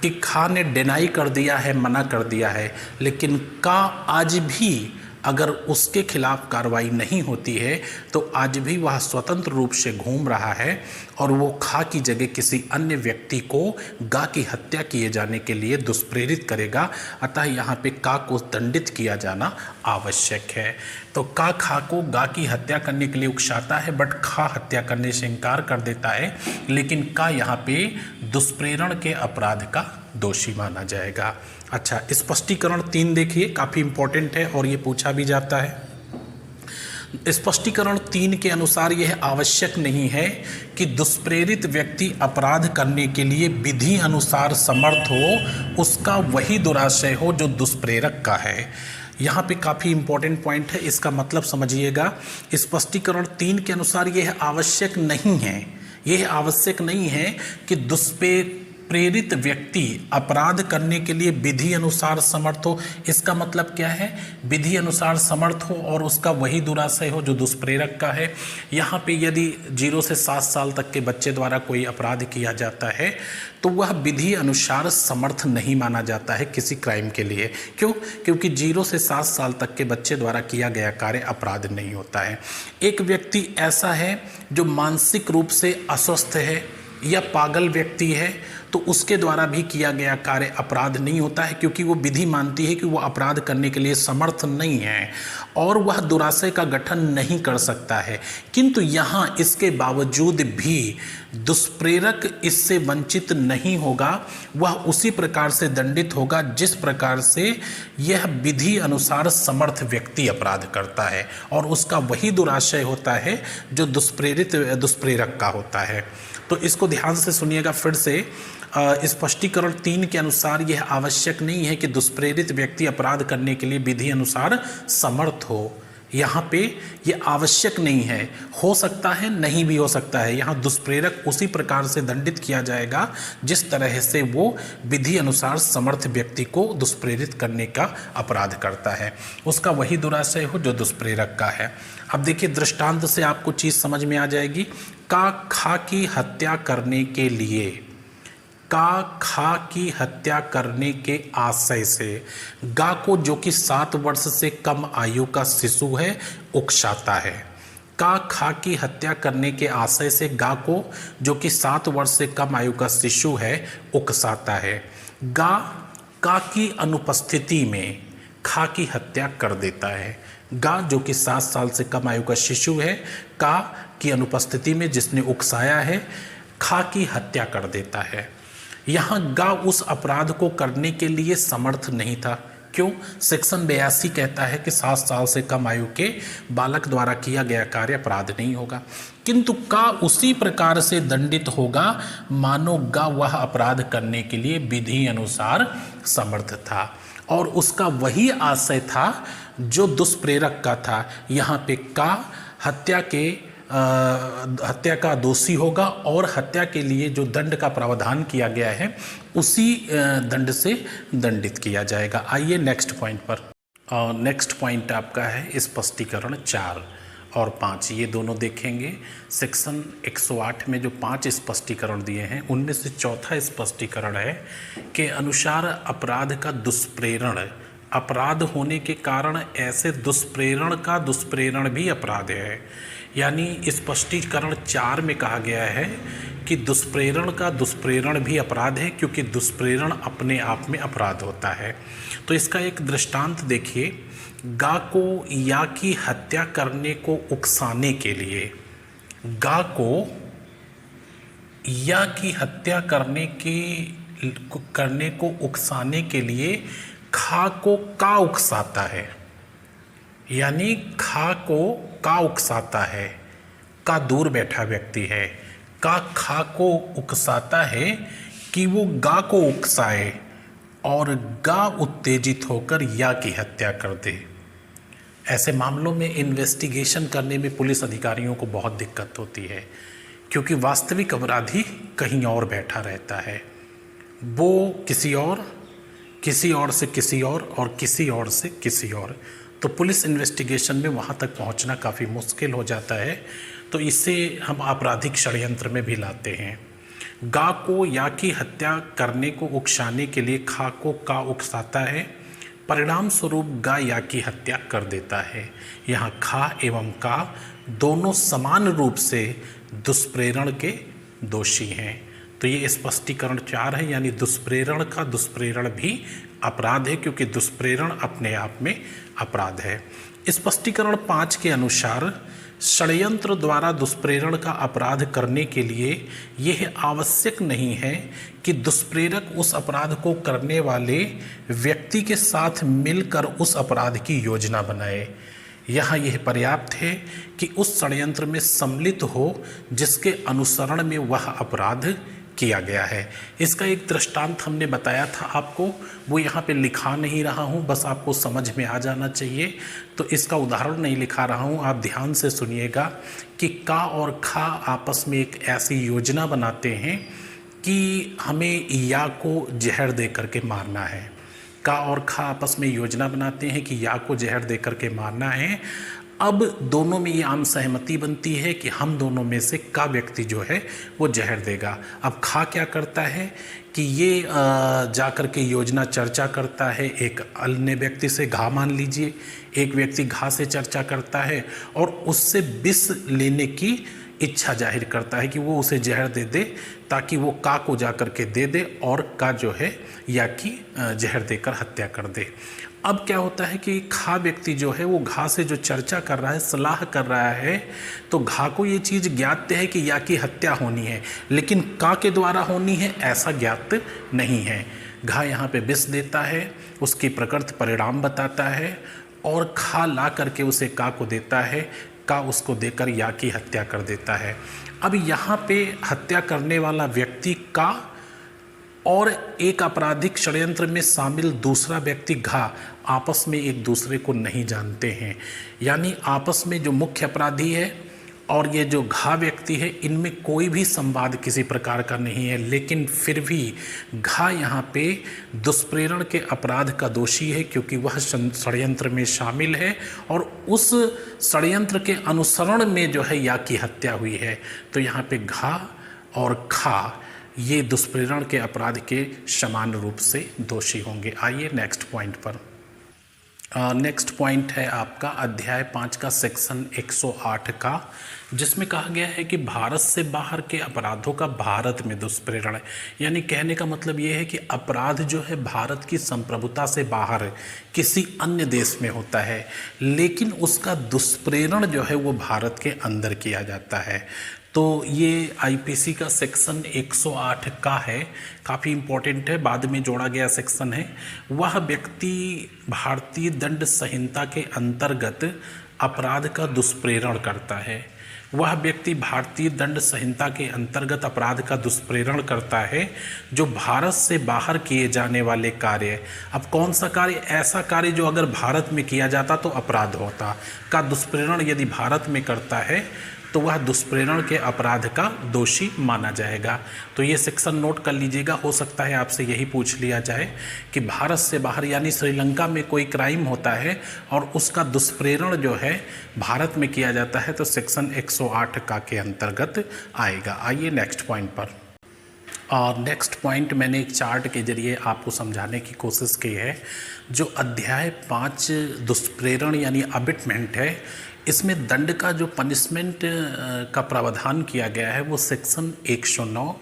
कि खा ने डिनाई कर दिया है, मना कर दिया है, लेकिन का आज भी अगर उसके खिलाफ कार्रवाई नहीं होती है तो आज भी वह स्वतंत्र रूप से घूम रहा है और वो खा की जगह किसी अन्य व्यक्ति को गा की हत्या किए जाने के लिए दुष्प्रेरित करेगा। अतः यहाँ पे का को दंडित किया जाना आवश्यक है। तो का खा को गा की हत्या करने के लिए उकसाता है, बट खा हत्या करने से इनकार कर देता है, लेकिन का यहाँ पे दुष्प्रेरण के अपराध का दोषी माना जाएगा। अच्छा, स्पष्टीकरण 3 देखिए, काफ़ी इंपॉर्टेंट है और ये पूछा भी जाता है। स्पष्टीकरण 3 के अनुसार यह आवश्यक नहीं है कि दुष्प्रेरित व्यक्ति अपराध करने के लिए विधि अनुसार समर्थ हो, उसका वही दुराशय हो जो दुष्प्रेरक का है। यहाँ पे काफ़ी इंपॉर्टेंट पॉइंट है, इसका मतलब समझिएगा। स्पष्टीकरण 3 के अनुसार यह आवश्यक नहीं है, यह आवश्यक नहीं है कि प्रेरित व्यक्ति अपराध करने के लिए विधि अनुसार समर्थ हो। इसका मतलब क्या है? विधि अनुसार समर्थ हो और उसका वही दुराशय हो जो दुष्प्रेरक का है। यहाँ पे यदि 0 से 7 साल तक के बच्चे द्वारा कोई अपराध किया जाता है तो वह विधि अनुसार समर्थ नहीं माना जाता है किसी क्राइम के लिए। क्यों? क्योंकि 0 से 7 साल तक के बच्चे द्वारा किया गया कार्य अपराध नहीं होता है। एक व्यक्ति ऐसा है जो मानसिक रूप से अस्वस्थ है या पागल व्यक्ति है तो उसके द्वारा भी किया गया कार्य अपराध नहीं होता है, क्योंकि वो विधि मानती है कि वो अपराध करने के लिए समर्थ नहीं है और वह दुराशय का गठन नहीं कर सकता है। किंतु यहाँ इसके बावजूद भी दुष्प्रेरक इससे वंचित नहीं होगा, वह उसी प्रकार से दंडित होगा जिस प्रकार से यह विधि अनुसार समर्थ व्यक्ति अपराध करता है और उसका वही दुराशय होता है जो दुष्प्रेरक का होता है। तो इसको ध्यान से सुनिएगा फिर से। स्पष्टीकरण 3 के अनुसार यह आवश्यक नहीं है कि दुष्प्रेरित व्यक्ति अपराध करने के लिए विधि अनुसार समर्थ हो। यहाँ पे ये आवश्यक नहीं है, हो सकता है नहीं भी हो सकता है। यहाँ दुष्प्रेरक उसी प्रकार से दंडित किया जाएगा जिस तरह से वो विधि अनुसार समर्थ व्यक्ति को दुष्प्रेरित करने का अपराध करता है, उसका वही दुराशय हो जो दुष्प्रेरक का है। अब देखिए दृष्टांत से आपको चीज़ समझ में आ जाएगी। का खा की हत्या करने के लिए, का खा की हत्या करने के आशय से गा को, जो कि 7 वर्ष से कम आयु का शिशु है, उकसाता है। का खा की हत्या करने के आशय से गा को, जो कि 7 वर्ष से कम आयु का शिशु है, उकसाता है। गा का की अनुपस्थिति में खा की हत्या कर देता है। गा जो कि 7 साल से कम आयु का शिशु है, का की अनुपस्थिति में जिसने उकसाया है, खा की हत्या कर देता है। यहाँ गा उस अपराध को करने के लिए समर्थ नहीं था। क्यों? सेक्शन 82 कहता है कि 7 साल से कम आयु के बालक द्वारा किया गया कार्य अपराध नहीं होगा, किंतु का उसी प्रकार से दंडित होगा मानो गा वह अपराध करने के लिए विधि अनुसार समर्थ था और उसका वही आशय था जो दुष्प्रेरक का था। यहाँ पे का हत्या का दोषी होगा और हत्या के लिए जो दंड का प्रावधान किया गया है उसी दंड से दंडित किया जाएगा। आइए नेक्स्ट पॉइंट पर। नेक्स्ट पॉइंट आपका है स्पष्टीकरण 4 और 5, ये दोनों देखेंगे। सेक्शन 108 में जो 5 स्पष्टीकरण दिए हैं उनमें से चौथा स्पष्टीकरण है के अनुसार अपराध का दुष्प्रेरण, अपराध होने के कारण ऐसे दुष्प्रेरण भी अपराध है। यानी स्पष्टीकरण 4 में कहा गया है कि दुष्प्रेरण भी अपराध है, क्योंकि दुष्प्रेरण अपने आप में अपराध होता है। तो इसका एक दृष्टांत देखिए। गा को या की हत्या करने को उकसाने के लिए, गा को या की हत्या करने को उकसाने के लिए खा को का उकसाता है। यानी खा को का उकसाता है, का दूर बैठा व्यक्ति है, का खा को उकसाता है कि वो गा को उकसाए और गा उत्तेजित होकर या की हत्या कर दे। ऐसे मामलों में इन्वेस्टिगेशन करने में पुलिस अधिकारियों को बहुत दिक्कत होती है, क्योंकि वास्तविक अपराधी कहीं और बैठा रहता है, वो किसी और से किसी और किसी और से किसी और। तो पुलिस इन्वेस्टिगेशन में वहाँ तक पहुँचना काफ़ी मुश्किल हो जाता है। तो इसे हम आपराधिक षड्यंत्र में भी लाते हैं। गा को या की हत्या करने को उकसाने के लिए खा को का उकसाता है, परिणाम स्वरूप गा या की हत्या कर देता है। यहाँ खा एवं का दोनों समान रूप से दुष्प्रेरण के दोषी हैं। तो ये स्पष्टीकरण 4 है, यानी दुष्प्रेरण भी अपराध है, क्योंकि दुष्प्रेरण अपने आप में अपराध है। स्पष्टीकरण 5 के अनुसार षड्यंत्र द्वारा दुष्प्रेरण का अपराध करने के लिए यह आवश्यक नहीं है कि दुष्प्रेरक उस अपराध को करने वाले व्यक्ति के साथ मिलकर उस अपराध की योजना बनाए। यहाँ यह पर्याप्त है कि उस षड्यंत्र में सम्मिलित हो जिसके अनुसरण में वह अपराध किया गया है। इसका एक दृष्टांत हमने बताया था आपको, वो यहाँ पे लिखा नहीं रहा हूँ, बस आपको समझ में आ जाना चाहिए। तो इसका उदाहरण नहीं लिखा रहा हूँ, आप ध्यान से सुनिएगा कि का और खा आपस में एक ऐसी योजना बनाते हैं कि हमें या को जहर दे करके मारना है। का और खा आपस में योजना बनाते हैं कि या को जहर दे करके मारना है। अब दोनों में ये आम सहमति बनती है कि हम दोनों में से का व्यक्ति जो है वो जहर देगा। अब खा क्या करता है कि ये जाकर के योजना चर्चा करता है एक अन्य व्यक्ति से, घा मान लीजिए एक व्यक्ति घा से चर्चा करता है और उससे विष लेने की इच्छा जाहिर करता है कि वो उसे जहर दे दे ताकि वो का को जा कर के दे दे और का जो है या की जहर देकर हत्या कर दे। अब क्या होता है कि खा व्यक्ति जो है वो घा से जो चर्चा कर रहा है, सलाह कर रहा है, तो घा को ये चीज़ ज्ञात है कि या की हत्या होनी है, लेकिन का के द्वारा होनी है ऐसा ज्ञात नहीं है। घा यहाँ पे विष देता है, उसकी प्रकृत परिणाम बताता है और खा ला करके उसे का को देता है, का उसको देकर या की हत्या कर देता है। अब यहाँ पे हत्या करने वाला व्यक्ति का और एक आपराधिक षड्यंत्र में शामिल दूसरा व्यक्ति घा आपस में एक दूसरे को नहीं जानते हैं। यानी आपस में जो मुख्य अपराधी है और ये जो घा व्यक्ति है, इनमें कोई भी संवाद किसी प्रकार का नहीं है, लेकिन फिर भी घा यहाँ पे दुष्प्रेरण के अपराध का दोषी है, क्योंकि वह षड्यंत्र में शामिल है और उस षड्यंत्र के अनुसरण में जो है या की हत्या हुई है। तो यहाँ पे घा और खा ये दुष्प्रेरण के अपराध के समान रूप से दोषी होंगे। आइए नेक्स्ट पॉइंट पर। नेक्स्ट पॉइंट है आपका अध्याय 5 का सेक्शन 108 का, जिसमें कहा गया है कि भारत से बाहर के अपराधों का भारत में दुष्प्रेरण है। यानी कहने का मतलब ये है कि अपराध जो है भारत की संप्रभुता से बाहर किसी अन्य देश में होता है, लेकिन उसका दुष्प्रेरण जो है वो भारत के अंदर किया जाता है। तो ये आईपीसी का सेक्शन 108 का है, काफ़ी इम्पोर्टेंट है, बाद में जोड़ा गया सेक्शन है। वह व्यक्ति भारतीय दंड संहिता के अंतर्गत अपराध का दुष्प्रेरण करता है। वह व्यक्ति भारतीय दंड संहिता के अंतर्गत अपराध का दुष्प्रेरण करता है जो भारत से बाहर किए जाने वाले कार्य। अब कौन सा कार्य? ऐसा कार्य जो अगर भारत में किया जाता तो अपराध होता, का दुष्प्रेरण यदि भारत में करता है तो वह दुष्प्रेरण के अपराध का दोषी माना जाएगा। तो ये सेक्शन नोट कर लीजिएगा, हो सकता है आपसे यही पूछ लिया जाए कि भारत से बाहर यानी श्रीलंका में कोई क्राइम होता है और उसका दुष्प्रेरण जो है भारत में किया जाता है, तो सेक्शन 108 का के अंतर्गत आएगा। आइए नेक्स्ट पॉइंट पर। और नेक्स्ट पॉइंट मैंने एक चार्ट के जरिए आपको समझाने की कोशिश की है। जो अध्याय 5 दुष्प्रेरण यानी अबिटमेंट है, इसमें दंड का जो पनिशमेंट का प्रावधान किया गया है वो सेक्शन 109,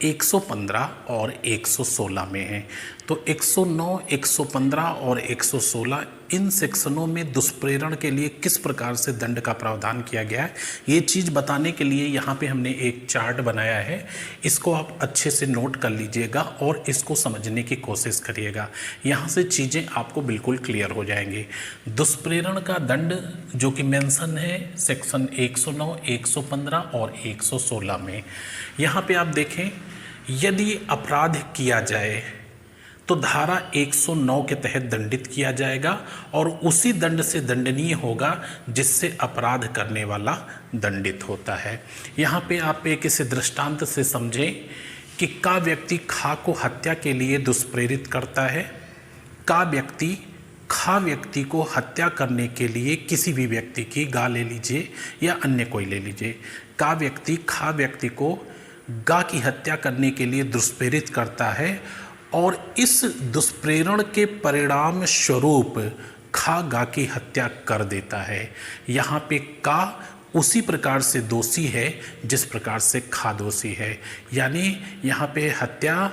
115 और 116 में है। तो 109, 115 और 116 इन सेक्शनों में दुष्प्रेरण के लिए किस प्रकार से दंड का प्रावधान किया गया है, ये चीज़ बताने के लिए यहाँ पे हमने एक चार्ट बनाया है। इसको आप अच्छे से नोट कर लीजिएगा और इसको समझने की कोशिश करिएगा। यहाँ से चीज़ें आपको बिल्कुल क्लियर हो जाएंगी। दुष्प्रेरण का दंड जो कि मेंशन है सेक्शन 109, 115 और 116 में। यहाँ पे आप देखें, यदि अपराध किया जाए तो धारा 109 के तहत दंडित किया जाएगा और उसी दंड से दंडनीय होगा जिससे अपराध करने वाला दंडित होता है। यहाँ पे आप एक इसे दृष्टांत से समझें कि का व्यक्ति खा को हत्या के लिए दुष्प्रेरित करता है। का व्यक्ति खा व्यक्ति को हत्या करने के लिए किसी भी व्यक्ति की गा ले लीजिए या अन्य कोई ले लीजिए, का व्यक्ति खा व्यक्ति को गा की हत्या करने के लिए दुष्प्रेरित करता है और इस दुष्प्रेरण के परिणाम स्वरूप खा गा की हत्या कर देता है। यहाँ पे का उसी प्रकार से दोषी है जिस प्रकार से खा दोषी है। यानी यहाँ पे हत्या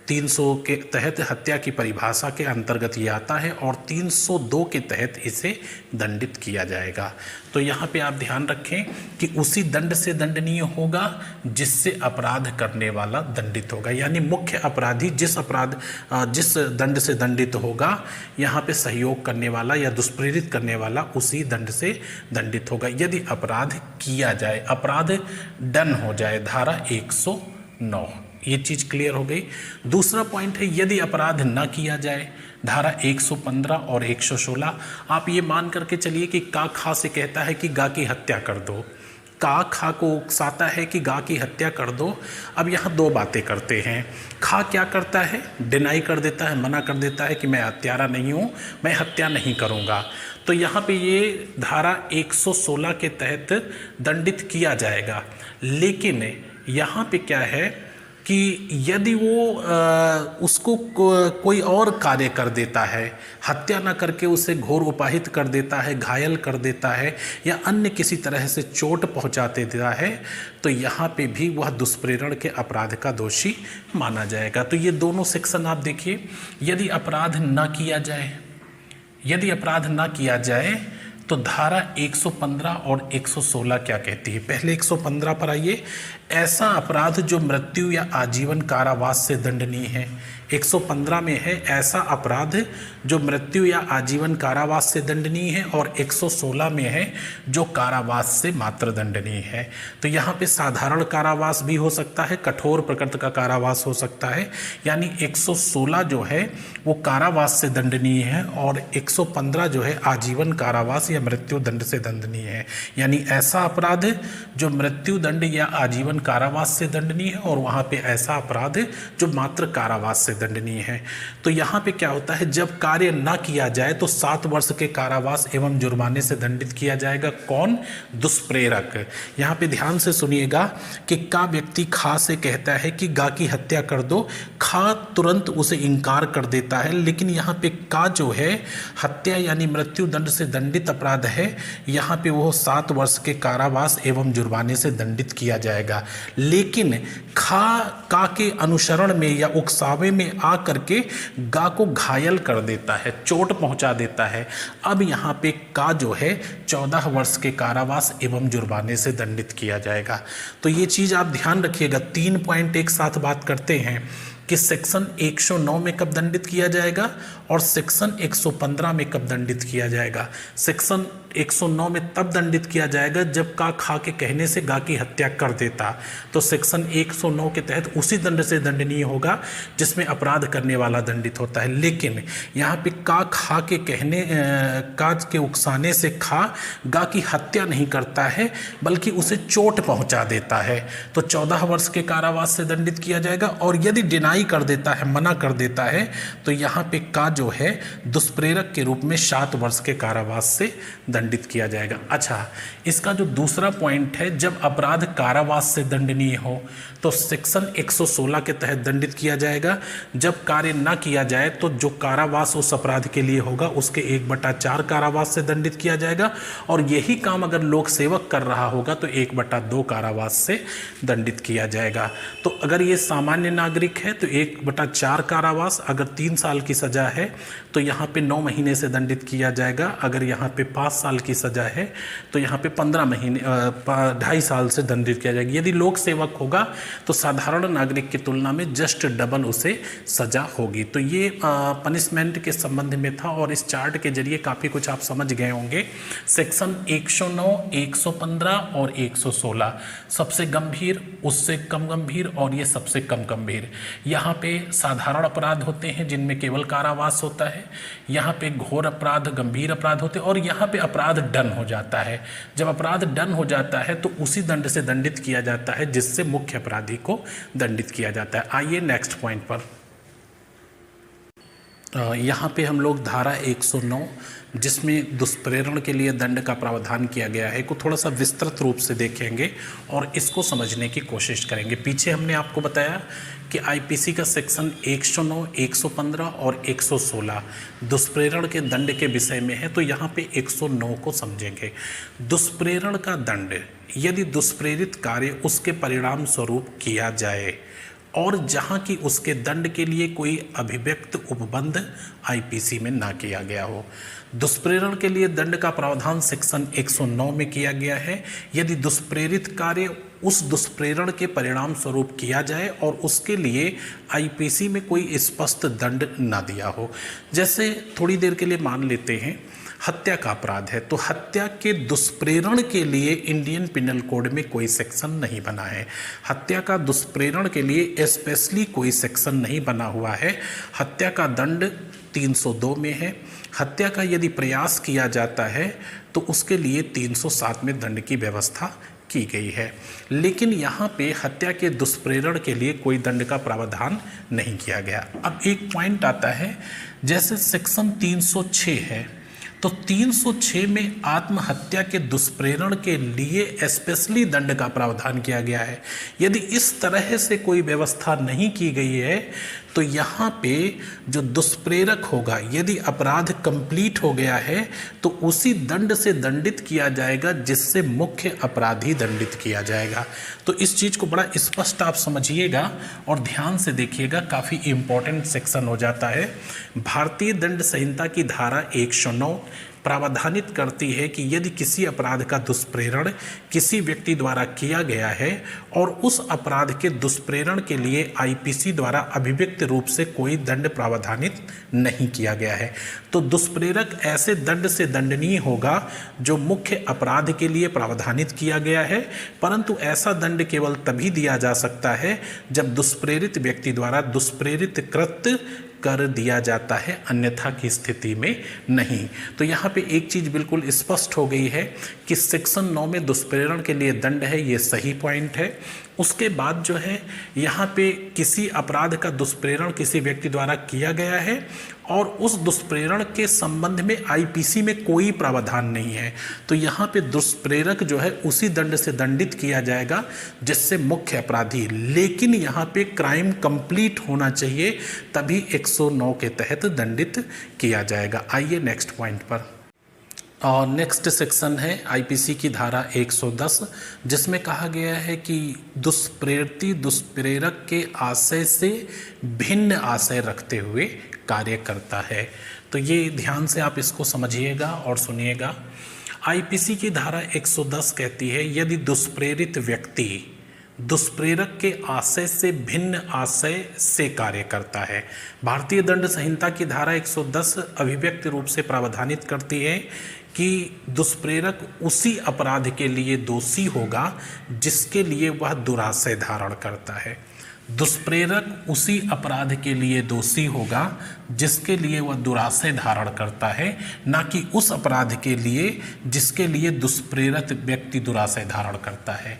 300 के तहत हत्या की परिभाषा के अंतर्गत ये आता है और 302 के तहत इसे दंडित किया जाएगा। तो यहाँ पे आप ध्यान रखें कि उसी दंड से दंडनीय होगा जिससे अपराध करने वाला दंडित होगा। यानी मुख्य अपराधी जिस दंड से दंडित होगा, यहाँ पे सहयोग करने वाला या दुष्प्रेरित करने वाला उसी दंड से दंडित होगा। यदि अपराध किया जाए, अपराध डन हो जाए, धारा 109, ये चीज़ क्लियर हो गई। दूसरा पॉइंट है यदि अपराध न किया जाए, धारा 115 और 116। आप ये मान करके चलिए कि का खा से कहता है कि गा की हत्या कर दो, का खा को उकसाता है कि गा की हत्या कर दो। अब यहाँ दो बातें करते हैं। खा क्या करता है? डिनाई कर देता है, मना कर देता है कि मैं हत्यारा नहीं हूँ, मैं हत्या नहीं करूँगा। तो यहाँ पे ये धारा 116 के तहत दंडित किया जाएगा। लेकिन यहाँ पे क्या है कि यदि वो उसको कोई और कार्य कर देता है, हत्या न करके उसे घोर उपाहित कर देता है, घायल कर देता है या अन्य किसी तरह से चोट पहुंचा देता है, तो यहाँ पे भी वह दुष्प्रेरण के अपराध का दोषी माना जाएगा। तो ये दोनों सेक्शन आप देखिए। यदि अपराध न किया जाए, यदि अपराध न किया जाए तो धारा 115 और 116 क्या कहती है? पहले 115 पर आइए। ऐसा अपराध जो मृत्यु या आजीवन कारावास से दंडनीय है। 115 में है ऐसा अपराध जो मृत्यु या आजीवन कारावास से दंडनीय है, और 116 में है जो कारावास से मात्र दंडनीय है। तो यहाँ पे साधारण कारावास भी हो सकता है, कठोर प्रकृति का कारावास हो सकता है, यानी 116 जो है वो कारावास से दंडनीय है, और 115 जो है आजीवन कारावास या मृत्यु दंड से दंडनीय है। यानी ऐसा अपराध जो मृत्यु दंड या आजीवन कारावास से दंडनीय है, और वहाँ पे ऐसा अपराध जो मात्र कारावास से दंडनीय है। तो यहाँ पे क्या होता है, जब कार्य ना किया जाए तो 7 वर्ष के कारावास एवं जुर्माने से दंडित किया जाएगा। कौन? दुष्प्रेरक। यहाँ पे ध्यान से सुनिएगा कि का व्यक्ति खा से कहता है कि गा की हत्या कर दो, खा तुरंत उसे इनकार कर देता है, लेकिन यहाँ पे का जो है हत्या यानी मृत्यु दंड से दंडित अपराध है, यहाँ पे वो 7 वर्ष के कारावास एवं जुर्माने से दंडित किया जाएगा। लेकिन का के अनुसरण में या उकसावे में आ करके गा को घायल कर देता है, चोट पहुंचा देता है, अब यहाँ पे का जो है 14 वर्ष के कारावास एवं जुर्माने से दंडित किया जाएगा। तो ये चीज़ आप ध्यान रखिएगा। 3 पॉइंट एक साथ बात करते हैं कि सेक्शन 109 में कब दंडित किया जाएगा और सेक्शन 115 में कब दंडित किया जाएगा। सेक्शन 109 में तब दंडित किया जाएगा जब का खा के कहने से गा की हत्या कर देता, तो सेक्शन 109 के तहत उसी दंड से दंडनीय होगा जिसमें अपराध करने वाला दंडित होता है। लेकिन यहाँ पे का खा के कहने का के उकसाने से खा गा की हत्या नहीं करता है बल्कि उसे चोट पहुँचा देता है, तो 14 वर्ष के कारावास से दंडित किया जाएगा। और यदि डिनाई कर देता है, मना कर देता है, तो यहाँ पे का जो है दुष्प्रेरक के रूप में 7 वर्ष के कारावास से दंडित किया जाएगा। अच्छा, इसका जो दूसरा पॉइंट है, जब अपराध कारावास से दंडनीय हो तो सेक्शन 116 के तहत दंडित किया जाएगा। जब कार्य ना किया जाए तो जो कारावास उस अपराध के लिए होगा उसके 1/4 कारावास से दंडित किया जाएगा, और यही काम अगर लोक सेवक कर रहा होगा तो 1/2 कारावास से दंडित किया जाएगा। तो अगर ये सामान्य नागरिक है तो 1/4 कारावास, अगर 3 साल की सजा है तो यहाँ पे 9 महीने से दंडित किया जाएगा, अगर यहाँ पे 5 साल की सजा है तो यहाँ पे 15 महीने 2.5 साल से दंडित किया जाएगा। यदि लोक सेवक होगा तो साधारण नागरिक की तुलना में जस्ट डबल उसे सजा होगी। तो ये पनिशमेंट के संबंध में था, और इस चार्ट के जरिए काफ़ी कुछ आप समझ गए होंगे। सेक्शन 109, 115 और 116 सबसे गंभीर, उससे कम गंभीर और ये सबसे कम गंभीर। यहाँ पे साधारण अपराध होते हैं जिनमें केवल कारावास होता है, यहाँ पे घोर अपराध, गंभीर अपराध होते हैं, और यहाँ पे अपराध डन हो जाता है। जब अपराध डन हो जाता है तो उसी दंड से दंडित किया जाता है जिससे मुख्य अपराधी को दंडित किया जाता है। आइए नेक्स्ट पॉइंट पर। यहाँ पे हम लोग धारा 109 जिसमें दुष्प्रेरण के लिए दंड का प्रावधान किया गया है को थोड़ा सा विस्तृत रूप से देखेंगे और इसको समझने की कोशिश करेंगे। पीछे हमने आपको बताया कि आईपीसी का सेक्शन 109, 115 और 116 दुष्प्रेरण के दंड के विषय में है, तो यहाँ पे 109 को समझेंगे। दुष्प्रेरण का दंड, यदि दुष्प्रेरित कार्य उसके परिणाम स्वरूप किया जाए और जहाँ की उसके दंड के लिए कोई अभिव्यक्त उपबंध आईपीसी में ना किया गया हो। दुष्प्रेरण के लिए दंड का प्रावधान सेक्शन 109 में किया गया है यदि दुष्प्रेरित कार्य उस दुष्प्रेरण के परिणाम स्वरूप किया जाए और उसके लिए आईपीसी में कोई स्पष्ट दंड ना दिया हो। जैसे थोड़ी देर के लिए मान लेते हैं हत्या का अपराध है, तो हत्या के दुष्प्रेरण के लिए इंडियन पिनल कोड में कोई सेक्शन नहीं बना है। हत्या का दुष्प्रेरण के लिए स्पेशली कोई सेक्शन नहीं बना हुआ है। हत्या का दंड 302 में है। हत्या का यदि प्रयास किया जाता है तो उसके लिए 307 में दंड की व्यवस्था की गई है, लेकिन यहाँ पे हत्या के दुष्प्रेरण के लिए कोई दंड का प्रावधान नहीं किया गया। अब एक पॉइंट आता है, जैसे सेक्शन 306 है, तो 306 में आत्महत्या के दुष्प्रेरण के लिए स्पेशली दंड का प्रावधान किया गया है। यदि इस तरह से कोई व्यवस्था नहीं की गई है तो यहाँ पे जो दुष्प्रेरक होगा, यदि अपराध कंप्लीट हो गया है तो उसी दंड से दंडित किया जाएगा जिससे मुख्य अपराधी दंडित किया जाएगा। तो इस चीज़ को बड़ा स्पष्ट आप समझिएगा और ध्यान से देखिएगा, काफ़ी इम्पोर्टेंट सेक्शन हो जाता है। भारतीय दंड संहिता की धारा 109 प्रावधानित करती है कि यदि किसी अपराध का दुष्प्रेरण किसी व्यक्ति द्वारा किया गया है और उस अपराध के दुष्प्रेरण के लिए आईपीसी द्वारा अभिव्यक्त रूप से कोई दंड प्रावधानित नहीं किया गया है, तो दुष्प्रेरक ऐसे दंड से दंडनीय होगा जो मुख्य अपराध के लिए प्रावधानित किया गया है, परंतु ऐसा दंड केवल तभी दिया जा सकता है जब दुष्प्रेरित व्यक्ति द्वारा दुष्प्रेरित कृत्य कर दिया जाता है, अन्यथा की स्थिति में नहीं। तो यहाँ पे एक चीज़ बिल्कुल स्पष्ट हो गई है कि सेक्शन 9 में दुष्प्रेरण के लिए दंड है, ये सही पॉइंट है। उसके बाद जो है यहाँ पे किसी अपराध का दुष्प्रेरण किसी व्यक्ति द्वारा किया गया है और उस दुष्प्रेरण के संबंध में आईपीसी में कोई प्रावधान नहीं है, तो यहाँ पे दुष्प्रेरक जो है उसी दंड से दंडित किया जाएगा जिससे मुख्य अपराधी, लेकिन यहाँ पे क्राइम कंप्लीट होना चाहिए, तभी 109 के तहत दंडित किया जाएगा। आइए नेक्स्ट पॉइंट पर। और नेक्स्ट सेक्शन है आईपीसी की धारा 110, जिसमें कहा गया है कि दुष्प्रेरती दुष्प्रेरक के आशय से भिन्न आशय रखते हुए कार्य करता है। तो ये ध्यान से आप इसको समझिएगा और सुनिएगा। आईपीसी की धारा 110 कहती है यदि दुष्प्रेरित व्यक्ति दुष्प्रेरक के आशय से भिन्न आशय से कार्य करता है। भारतीय दंड संहिता की धारा 110 अभिव्यक्त रूप से प्रावधानित करती है कि दुष्प्रेरक उसी अपराध के लिए दोषी होगा जिसके लिए वह दुराशय धारण करता है। दुष्प्रेरक उसी अपराध के लिए दोषी होगा जिसके लिए वह दुराशय धारण करता है, ना कि उस अपराध के लिए जिसके लिए दुष्प्रेरित व्यक्ति दुराशय धारण करता है।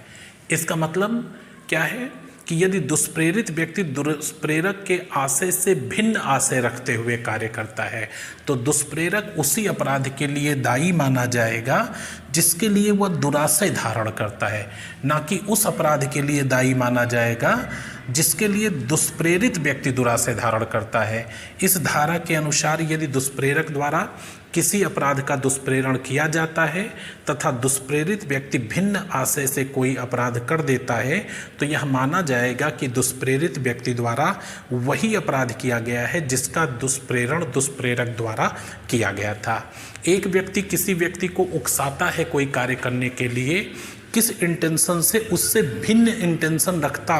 इसका मतलब क्या है कि यदि दुष्प्रेरित व्यक्ति दुष्प्रेरक के आशय से भिन्न आशय रखते हुए कार्य करता है तो दुष्प्रेरक उसी अपराध के लिए दायी माना जाएगा जिसके लिए वह दुराशय धारण करता है, ना कि उस अपराध के लिए दायी माना जाएगा जिसके लिए दुष्प्रेरित व्यक्ति दुराशय धारण करता है। इस धारा के अनुसार यदि दुष्प्रेरक द्वारा किसी अपराध का दुष्प्रेरण किया जाता है तथा दुष्प्रेरित व्यक्ति भिन्न आशय से कोई अपराध कर देता है तो यह माना जाएगा कि दुष्प्रेरित व्यक्ति द्वारा वही अपराध किया गया है जिसका दुष्प्रेरण दुष्प्रेरक द्वारा किया गया था। एक व्यक्ति किसी व्यक्ति को उकसाता है कोई कार्य करने के लिए, किस इंटेंशन से, उससे भिन्न इंटेंशन रखता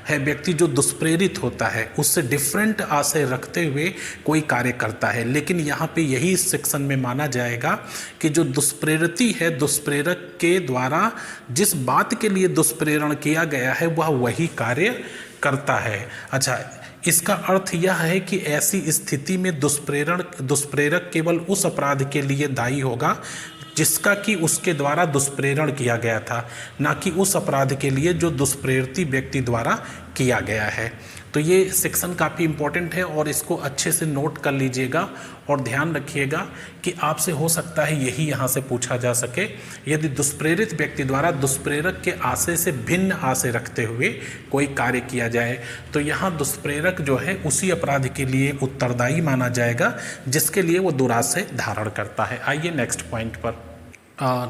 है व्यक्ति जो दुष्प्रेरित होता है, उससे डिफरेंट आशय रखते हुए कोई कार्य करता है। लेकिन यहाँ पे यही इस सेक्शन में माना जाएगा कि जो दुष्प्रेरिती है दुष्प्रेरक के द्वारा जिस बात के लिए दुष्प्रेरण किया गया है वह वही कार्य करता है। अच्छा, इसका अर्थ यह है कि ऐसी स्थिति में दुष्प्रेरक केवल उस अपराध के लिए दायी होगा जिसका कि उसके द्वारा दुष्प्रेरण किया गया था, ना कि उस अपराध के लिए जो दुष्प्रेरित व्यक्ति द्वारा किया गया है। तो ये सेक्शन काफ़ी इम्पोर्टेंट है और इसको अच्छे से नोट कर लीजिएगा और ध्यान रखिएगा कि आपसे हो सकता है यही यहाँ से पूछा जा सके। यदि दुष्प्रेरित व्यक्ति द्वारा दुष्प्रेरक के आशय से भिन्न आशय रखते हुए कोई कार्य किया जाए तो यहाँ दुष्प्रेरक जो है उसी अपराध के लिए उत्तरदायी माना जाएगा जिसके लिए वो दुराशय धारण करता है। आइए नेक्स्ट पॉइंट पर।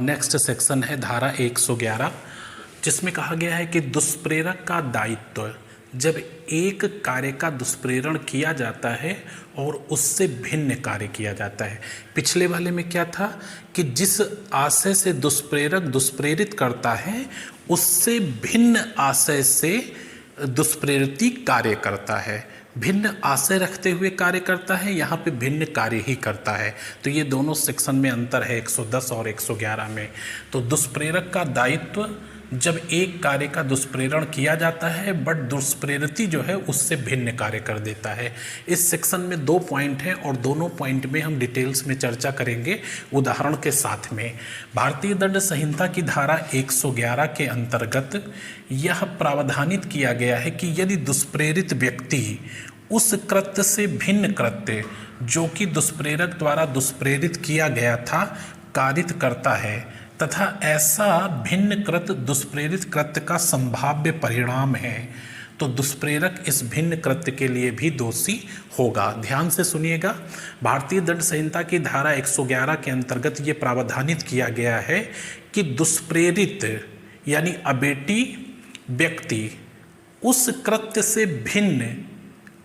नेक्स्ट सेक्शन है धारा 111, जिसमें कहा गया है कि दुष्प्रेरक का दायित्व जब एक कार्य का दुष्प्रेरण किया जाता है और उससे भिन्न कार्य किया जाता है। पिछले वाले में क्या था कि जिस आशय से दुष्प्रेरक दुष्प्रेरित करता है उससे भिन्न आशय से दुष्प्रेरिती कार्य करता है, भिन्न आशय रखते हुए कार्य करता है, यहाँ पे भिन्न कार्य ही करता है। तो ये दोनों सेक्शन में अंतर है 110 और 111 में। तो दुष्प्रेरक का दायित्व जब एक कार्य का दुष्प्रेरण किया जाता है बट दुष्प्रेरिती जो है उससे भिन्न कार्य कर देता है। इस सेक्शन में 2 पॉइंट हैं और दोनों पॉइंट में हम डिटेल्स में चर्चा करेंगे उदाहरण के साथ में। भारतीय दंड संहिता की धारा 111 के अंतर्गत यह प्रावधानित किया गया है कि यदि दुष्प्रेरित व्यक्ति उस कृत्य से भिन्न कृत्य जो कि दुष्प्रेरक द्वारा दुष्प्रेरित किया गया था कारित करता है तथा ऐसा भिन्न कृत्य दुष्प्रेरित कृत्य का संभाव्य परिणाम है तो दुष्प्रेरक इस भिन्न कृत्य के लिए भी दोषी होगा। ध्यान से सुनिएगा, भारतीय दंड संहिता की धारा 111 के अंतर्गत ये प्रावधानित किया गया है कि दुष्प्रेरित यानी अबेटी व्यक्ति उस कृत्य से भिन्न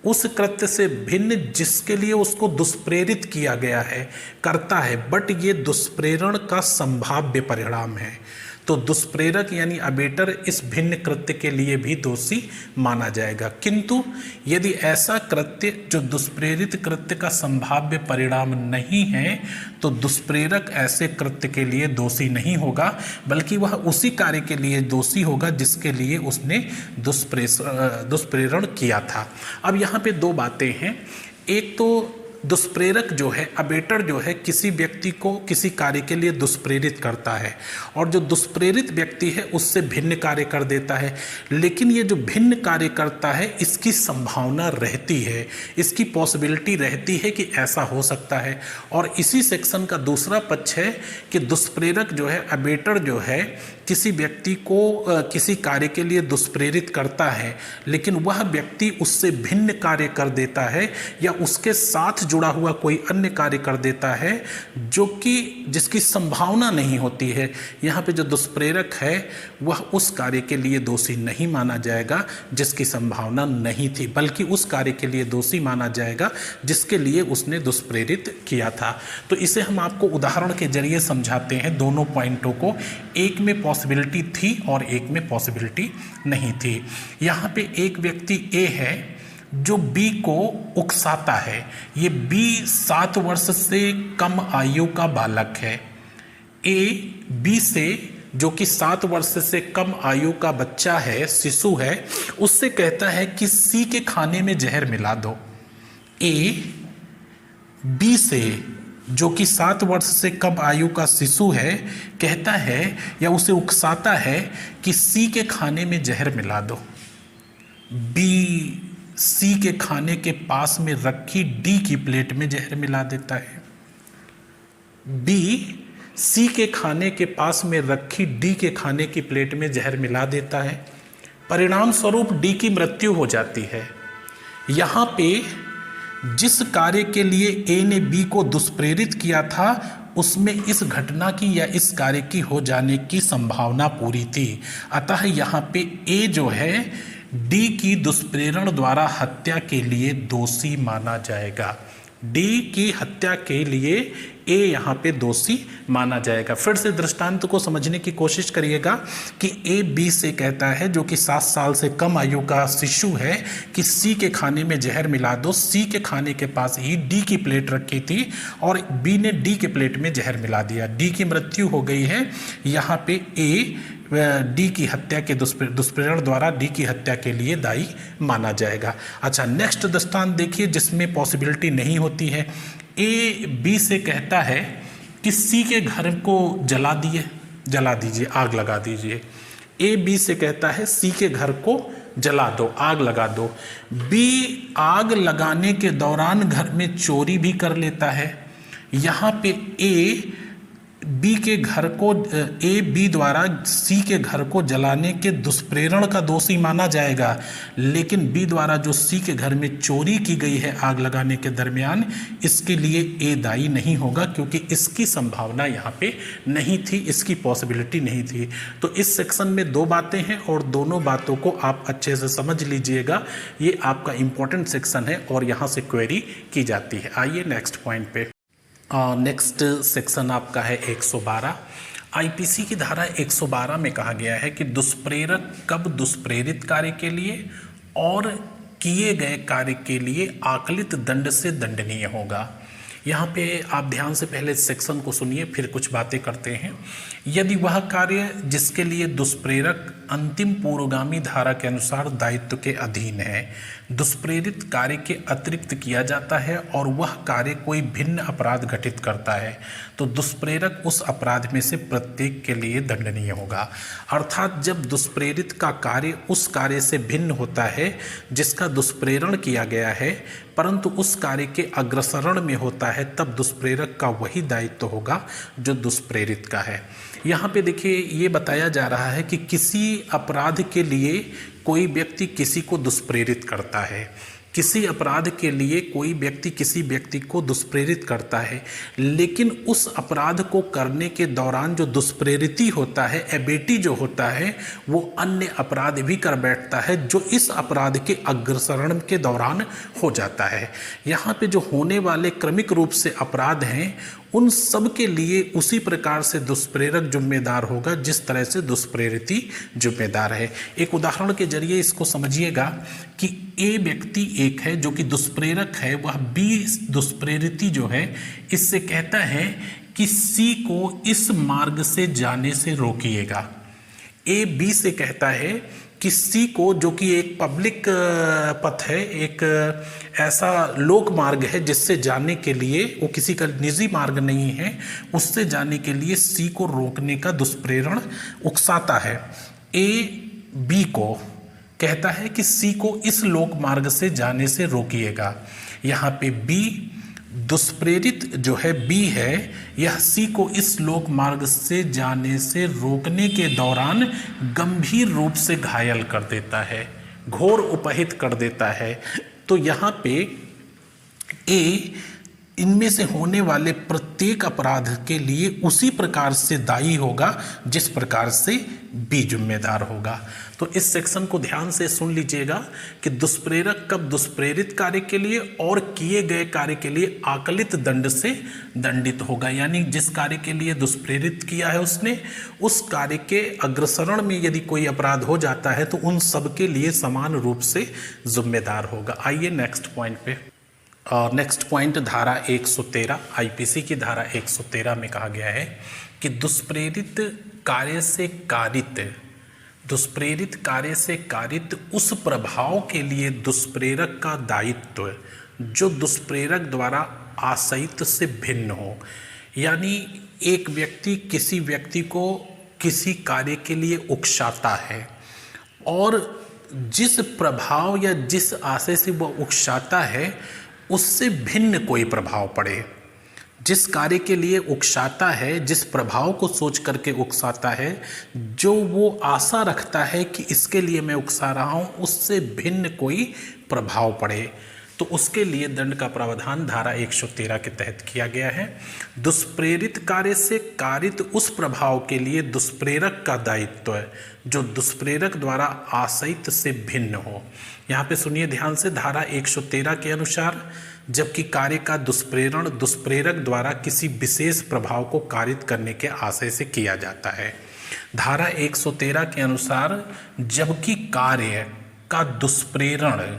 उस कृत्य से भिन्न जिसके लिए उसको दुष्प्रेरित किया गया है करता है, बट ये दुष्प्रेरण का संभाव्य परिणाम है। तो दुष्प्रेरक यानी अबेटर इस भिन्न कृत्य के लिए भी दोषी माना जाएगा। किंतु यदि ऐसा कृत्य जो दुष्प्रेरित कृत्य का संभाव्य परिणाम नहीं है तो दुष्प्रेरक ऐसे कृत्य के लिए दोषी नहीं होगा, बल्कि वह उसी कार्य के लिए दोषी होगा जिसके लिए उसने दुष्प्रेरण किया था। अब यहाँ पे दो बातें हैं। एक तो दुष्प्रेरक जो है, अबेटर जो है, किसी व्यक्ति को किसी कार्य के लिए दुष्प्रेरित करता है और जो दुष्प्रेरित व्यक्ति है उससे भिन्न कार्य कर देता है। लेकिन ये जो भिन्न कार्य करता है इसकी संभावना रहती है, इसकी पॉसिबिलिटी रहती है कि ऐसा हो सकता है। और इसी सेक्शन का दूसरा पक्ष है कि दुष्प्रेरक जो है, अबेटर जो है, किसी व्यक्ति को किसी कार्य के लिए दुष्प्रेरित करता है लेकिन वह व्यक्ति उससे भिन्न कार्य कर देता है या उसके साथ जुड़ा हुआ कोई अन्य कार्य कर देता है जो कि जिसकी संभावना नहीं होती है। यहाँ पे जो दुष्प्रेरक है वह उस कार्य के लिए दोषी नहीं माना जाएगा जिसकी संभावना नहीं थी, बल्कि उस कार्य के लिए दोषी माना जाएगा जिसके लिए उसने दुष्प्रेरित किया था। तो इसे हम आपको उदाहरण के जरिए समझाते हैं दोनों पॉइंटों को। एक में पॉसिबिलिटी थी और एक में पॉसिबिलिटी नहीं थी। यहाँ पे एक व्यक्ति ए है जो बी को उकसाता है। ये बी 7 वर्ष से कम आयु का बालक है। ए बी से, जो कि 7 वर्ष से कम आयु का बच्चा है, शिशु है, उससे कहता है कि सी के खाने में जहर मिला दो। ए बी से, जो कि 7 वर्ष से कम आयु का शिशु है, कहता है या उसे उकसाता है कि सी के खाने में जहर मिला दो। बी सी के खाने के पास में रखी डी की प्लेट में जहर मिला देता है। बी सी के खाने के पास में रखी डी के खाने की प्लेट में जहर मिला देता है। परिणाम स्वरूप डी की मृत्यु हो जाती है। यहाँ पे जिस कार्य के लिए ए ने बी को दुष्प्रेरित किया था उसमें इस घटना की या इस कार्य की हो जाने की संभावना पूरी थी। अतः यहाँ पे ए जो है डी की दुष्प्रेरण द्वारा हत्या के लिए दोषी माना जाएगा। डी की हत्या के लिए ए यहाँ पे दोषी माना जाएगा। फिर से दृष्टांत को समझने की कोशिश करिएगा कि ए बी से कहता है, जो कि 7 साल से कम आयु का शिशु है, कि सी के खाने में जहर मिला दो। सी के खाने के पास ही डी की प्लेट रखी थी और बी ने डी के प्लेट में जहर मिला दिया। डी की मृत्यु हो गई है। यहाँ पे ए डी की हत्या के दुष्प्रेरण द्वारा डी की हत्या के लिए दायी माना जाएगा। अच्छा, नेक्स्ट दृष्टांत देखिए जिसमें पॉसिबिलिटी नहीं होती है। ए बी से कहता है कि सी के घर को जला दीजिए, आग लगा दीजिए। ए बी से कहता है सी के घर को जला दो, आग लगा दो। बी आग लगाने के दौरान घर में चोरी भी कर लेता है। यहाँ पे ए बी द्वारा सी के घर को जलाने के दुष्प्रेरण का दोषी माना जाएगा, लेकिन बी द्वारा जो सी के घर में चोरी की गई है आग लगाने के दरमियान, इसके लिए ए दायी नहीं होगा क्योंकि इसकी संभावना यहाँ पे नहीं थी, इसकी पॉसिबिलिटी नहीं थी। तो इस सेक्शन में 2 बातें हैं और दोनों बातों को आप अच्छे से समझ लीजिएगा। ये आपका इंपॉर्टेंट सेक्शन है और यहाँ से क्वेरी की जाती है। आइए नेक्स्ट पॉइंट पे। नेक्स्ट सेक्शन आपका है 112। आईपीसी की धारा 112 में कहा गया है कि दुष्प्रेरक कब दुष्प्रेरित कार्य के लिए और किए गए कार्य के लिए आकलित दंड से दंडनीय होगा। यहाँ पे आप ध्यान से पहले सेक्शन को सुनिए, फिर कुछ बातें करते हैं। यदि वह कार्य जिसके लिए दुष्प्रेरक अंतिम पूर्वगामी धारा के अनुसार दायित्व के अधीन है, दुष्प्रेरित कार्य के अतिरिक्त किया जाता है और वह कार्य कोई भिन्न अपराध घटित करता है, तो दुष्प्रेरक उस अपराध में से प्रत्येक के लिए दंडनीय होगा। अर्थात जब दुष्प्रेरित का कार्य उस कार्य से भिन्न होता है जिसका दुष्प्रेरण किया गया है, परंतु उस कार्य के अग्रसरण में होता है, तब दुष्प्रेरक का वही दायित्व होगा जो दुष्प्रेरित का है। यहाँ पे देखिए ये बताया जा रहा है कि किसी अपराध के लिए कोई व्यक्ति किसी को दुष्प्रेरित करता है, किसी अपराध के लिए कोई व्यक्ति किसी व्यक्ति को दुष्प्रेरित करता है, लेकिन उस अपराध को करने के दौरान जो दुष्प्रेरिती होता है, एबेटी जो होता है, वो अन्य अपराध भी कर बैठता है जो इस अपराध के अग्रसरण के दौरान हो जाता है। यहाँ पे जो होने वाले क्रमिक रूप से अपराध हैं उन सब के लिए उसी प्रकार से दुष्प्रेरक जिम्मेदार होगा जिस तरह से दुष्प्रेरिती जिम्मेदार है। एक उदाहरण के जरिए इसको समझिएगा कि ए व्यक्ति एक है जो कि दुष्प्रेरक है, वह बी दुष्प्रेरिती जो है इससे कहता है कि सी को इस मार्ग से जाने से रोकिएगा। ए बी से कहता है कि सी को, जो कि एक पब्लिक पथ है, एक ऐसा लोक मार्ग है जिससे जाने के लिए, वो किसी का निजी मार्ग नहीं है, उससे जाने के लिए सी को रोकने का दुष्प्रेरण उकसाता है। ए बी को कहता है कि सी को इस लोक मार्ग से जाने से रोकिएगा। यहाँ पे बी दुष्प्रेरित जो है बी है, यह सी को इस लोक मार्ग से जाने से रोकने के दौरान गंभीर रूप से घायल कर देता है, घोर उपहित कर देता है। तो यहाँ पे ए इनमें से होने वाले प्रत्येक अपराध के लिए उसी प्रकार से दायी होगा जिस प्रकार से बी जिम्मेदार होगा। तो इस सेक्शन को ध्यान से सुन लीजिएगा कि दुष्प्रेरक कब दुष्प्रेरित कार्य के लिए और किए गए कार्य के लिए आकलित दंड से दंडित होगा। यानी जिस कार्य के लिए दुष्प्रेरित किया है उसने, उस कार्य के अग्रसरण में यदि कोई अपराध हो जाता है तो उन सब के लिए समान रूप से जिम्मेदार होगा। आइए नेक्स्ट पॉइंट पे। नेक्स्ट पॉइंट धारा 113 आईपीसी की धारा 113 में कहा गया है कि दुष्प्रेरित कार्य से कारित उस प्रभाव के लिए दुष्प्रेरक का दायित्व जो दुष्प्रेरक द्वारा आशयित से भिन्न हो। यानी एक व्यक्ति किसी व्यक्ति को किसी कार्य के लिए उकसाता है और जिस प्रभाव या जिस आशय से वह उकसाता है उससे भिन्न कोई प्रभाव पड़े। जिस कार्य के लिए उकसाता है, जिस प्रभाव को सोच करके उकसाता है, जो वो आशा रखता है कि इसके लिए मैं उकसा रहा हूँ, उससे भिन्न कोई प्रभाव पड़े तो उसके लिए दंड का प्रावधान धारा 113 के तहत किया गया है। दुष्प्रेरित कार्य से कारित उस प्रभाव के लिए दुष्प्रेरक का दायित्व है जो दुष्प्रेरक द्वारा आशयित से भिन्न हो। यहाँ पे सुनिए ध्यान से, धारा 113 के अनुसार जबकि कार्य का दुष्प्रेरण दुष्प्रेरक द्वारा किसी विशेष प्रभाव को कारित करने के आशय से किया जाता है। धारा 113 के अनुसार जबकि कार्य का दुष्प्रेरण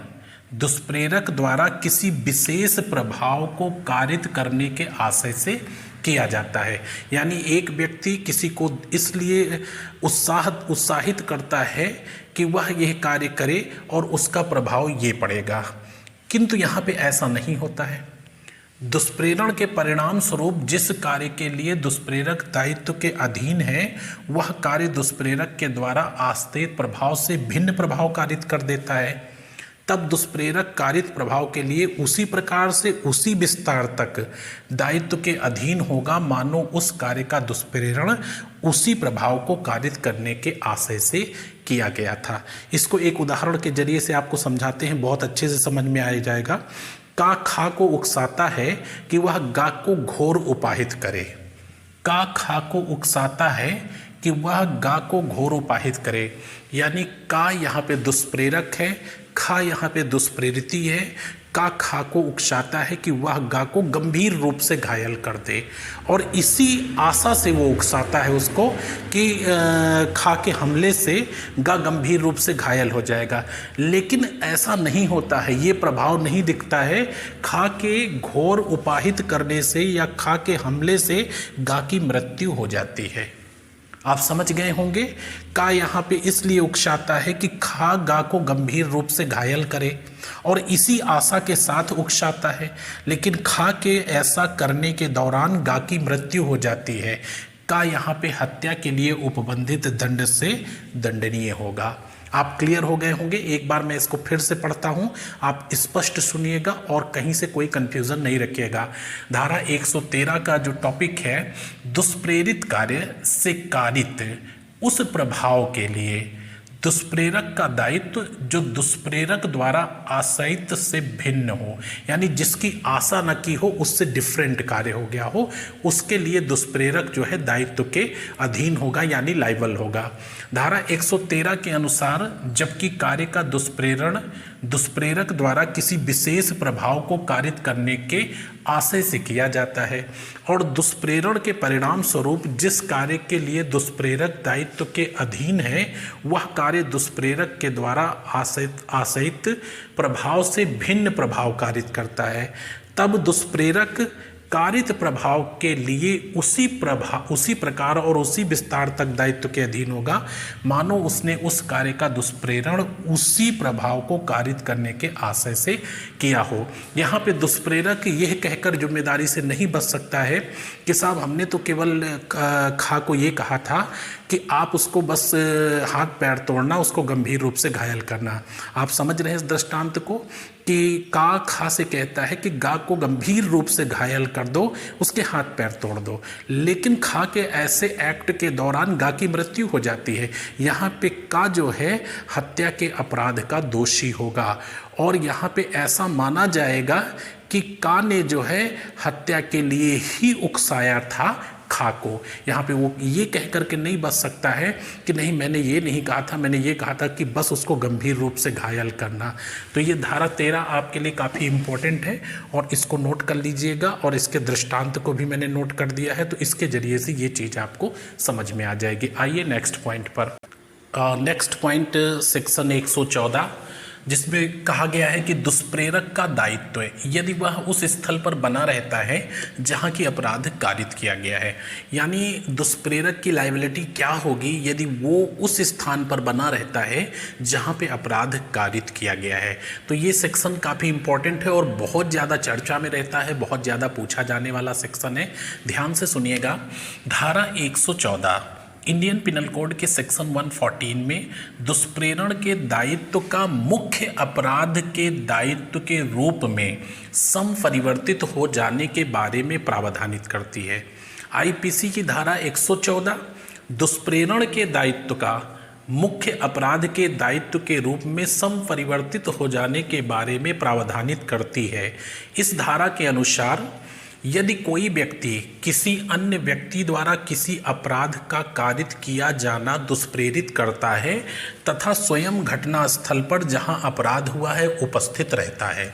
दुष्प्रेरक द्वारा किसी विशेष प्रभाव को कारित करने के आशय से किया जाता है। यानी एक व्यक्ति किसी को इसलिए उत्साहित करता है कि वह यह कार्य करे और उसका प्रभाव ये पड़ेगा, किंतु यहाँ पे ऐसा नहीं होता है। दुष्प्रेरण के परिणाम स्वरूप जिस कार्य के लिए दुष्प्रेरक दायित्व के अधीन है वह कार्य दुष्प्रेरक के द्वारा आश्रित प्रभाव से भिन्न प्रभाव कारित कर देता है, तब दुष्प्रेरक कारित प्रभाव के लिए उसी प्रकार से उसी विस्तार तक दायित्व के अधीन होगा मानो उस कार्य का दुष्प्रेरण उसी प्रभाव को कारित करने के आशय से किया गया था। इसको एक उदाहरण के जरिए से आपको समझाते हैं, बहुत अच्छे से समझ में आ जाएगा। का खा को उकसाता है कि वह गा को घोर उपाहित करे। का खा को उकसाता है कि वह गा को घोर उपाहित करे। यानी का यहाँ पे दुष्प्रेरक है, खा यहाँ पे दुष्प्रेरिती है। का खा को उकसाता है कि वह गा को गंभीर रूप से घायल कर दे और इसी आशा से वो उकसाता है उसको कि खा के हमले से गा गंभीर रूप से घायल हो जाएगा। लेकिन ऐसा नहीं होता है, ये प्रभाव नहीं दिखता है। खा के घोर उपाहित करने से या खा के हमले से गा की मृत्यु हो जाती है। आप समझ गए होंगे। का यहाँ पे इसलिए उकसाता है कि खा गा को गंभीर रूप से घायल करे और इसी आशा के साथ उकसाता है, लेकिन खा के ऐसा करने के दौरान गा की मृत्यु हो जाती है। का यहाँ पे हत्या के लिए उपबंधित दंड से दंडनीय होगा। आप क्लियर हो गए होंगे। एक बार मैं इसको फिर से पढ़ता हूं, आप स्पष्ट सुनिएगा और कहीं से कोई कंफ्यूजन नहीं रखिएगा। धारा 113 का जो टॉपिक है, दुष्प्रेरित कार्य से कारित उस प्रभाव के लिए दुष्प्रेरक का दायित्व जो दुष्प्रेरक द्वारा आशयित से भिन्न हो, यानी जिसकी आशा न की हो उससे डिफरेंट कार्य हो गया हो, उसके लिए दुष्प्रेरक जो है दायित्व के अधीन होगा यानी लाइबल होगा। धारा 113 के अनुसार जबकि कार्य का दुष्प्रेरण दुष्प्रेरक द्वारा किसी विशेष प्रभाव को कारित करने के आशय से किया जाता है और दुष्प्रेरण के परिणाम स्वरूप जिस कार्य के लिए दुष्प्रेरक दायित्व के अधीन है वह कार्य दुष्प्रेरक के द्वारा आशयित प्रभाव से भिन्न प्रभाव कारित करता है, तब दुष्प्रेरक कारित प्रभाव के लिए उसी प्रकार और उसी विस्तार तक दायित्व के अधीन होगा मानो उसने उस कार्य का दुष्प्रेरण उसी प्रभाव को कारित करने के आशय से किया हो। यहाँ पे दुष्प्रेरक यह कहकर जिम्मेदारी से नहीं बच सकता है कि साहब हमने तो केवल खा को ये कहा था कि आप उसको बस हाथ पैर तोड़ना, उसको गंभीर रूप से घायल करना। आप समझ रहे हैं इस दृष्टांत को कि का खा से कहता है कि गा को गंभीर रूप से घायल कर दो, उसके हाथ पैर तोड़ दो, लेकिन खा के ऐसे एक्ट के दौरान गा की मृत्यु हो जाती है। यहाँ पे का जो है हत्या के अपराध का दोषी होगा और यहाँ पे ऐसा माना जाएगा कि का ने जो है हत्या के लिए ही उकसाया था खा को। यहाँ पे वो ये कह करके नहीं बच सकता है कि नहीं मैंने ये नहीं कहा था, मैंने ये कहा था कि बस उसको गंभीर रूप से घायल करना। तो ये धारा 13 आपके लिए काफ़ी इम्पोर्टेंट है और इसको नोट कर लीजिएगा और इसके दृष्टांत को भी मैंने नोट कर दिया है, तो इसके जरिए से ये चीज़ आपको समझ में आ जाएगी। आइए नेक्स्ट पॉइंट पर। नेक्स्ट पॉइंट सेक्शन 114 जिसमें कहा गया है कि दुष्प्रेरक का दायित्व है यदि वह उस स्थल पर बना रहता है जहां की अपराध कारित किया गया है, यानी दुष्प्रेरक की लायबिलिटी क्या होगी यदि वो उस स्थान पर बना रहता है जहां पे अपराध कारित किया गया है। तो ये सेक्शन काफ़ी इंपॉर्टेंट है और बहुत ज़्यादा चर्चा में रहता है, बहुत ज़्यादा पूछा जाने वाला सेक्शन है। ध्यान से सुनिएगा। धारा 114 इंडियन पिनल कोड के सेक्शन 114 में दुष्प्रेरण के दायित्व का मुख्य अपराध के दायित्व के रूप में समपरिवर्तित हो जाने के बारे में प्रावधानित करती है। आईपीसी की धारा 114 दुष्प्रेरण के दायित्व का मुख्य अपराध के दायित्व के रूप में समपरिवर्तित हो जाने के बारे में प्रावधानित करती है। इस धारा के अनुसार यदि कोई व्यक्ति किसी अन्य व्यक्ति द्वारा किसी अपराध का कारित किया जाना दुष्प्रेरित करता है तथा स्वयं घटना स्थल पर जहां अपराध हुआ है उपस्थित रहता है,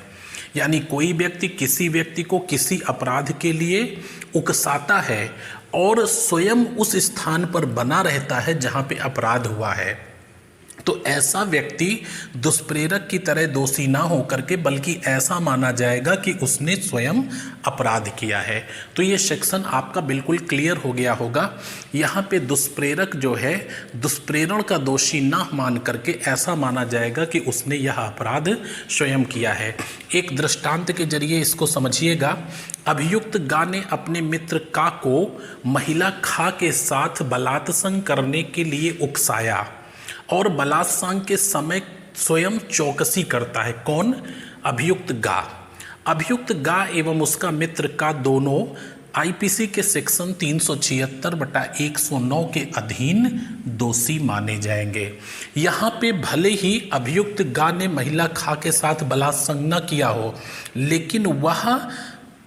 यानी कोई व्यक्ति किसी व्यक्ति को किसी अपराध के लिए उकसाता है और स्वयं उस स्थान पर बना रहता है जहां पे अपराध हुआ है, तो ऐसा व्यक्ति दुष्प्रेरक की तरह दोषी ना होकर के बल्कि ऐसा माना जाएगा कि उसने स्वयं अपराध किया है। तो ये सेक्शन आपका बिल्कुल क्लियर हो गया होगा। यहाँ पे दुष्प्रेरक जो है दुष्प्रेरण का दोषी ना मान करके ऐसा माना जाएगा कि उसने यह अपराध स्वयं किया है। एक दृष्टांत के जरिए इसको समझिएगा। अभियुक्त गा ने अपने मित्र का को महिला खा के साथ बलात्संग करने के लिए उकसाया और बलात्संग के समय स्वयं चौकसी करता है। कौन? अभियुक्त गा। अभियुक्त गा एवं उसका मित्र का दोनों आईपीसी के सेक्शन 376/109 के अधीन दोषी माने जाएंगे। यहाँ पे भले ही अभियुक्त गा ने महिला खा के साथ बलात्संग न किया हो, लेकिन वह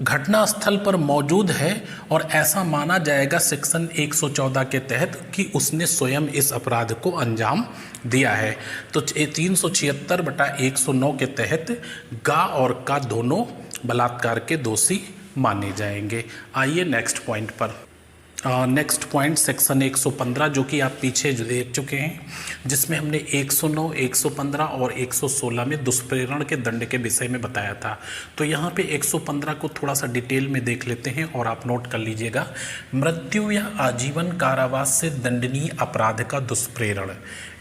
घटना स्थल पर मौजूद है और ऐसा माना जाएगा सेक्शन 114 के तहत कि उसने स्वयं इस अपराध को अंजाम दिया है। तो 376/109 के तहत गा और का दोनों बलात्कार के दोषी माने जाएंगे। आइए नेक्स्ट पॉइंट पर। नेक्स्ट पॉइंट सेक्शन 115 जो कि आप पीछे जो देख चुके हैं, जिसमें हमने 109, 115 और 116 में दुष्प्रेरण के दंड के विषय में बताया था। तो यहाँ पे 115 को थोड़ा सा डिटेल में देख लेते हैं और आप नोट कर लीजिएगा। मृत्यु या आजीवन कारावास से दंडनीय अपराध का दुष्प्रेरण।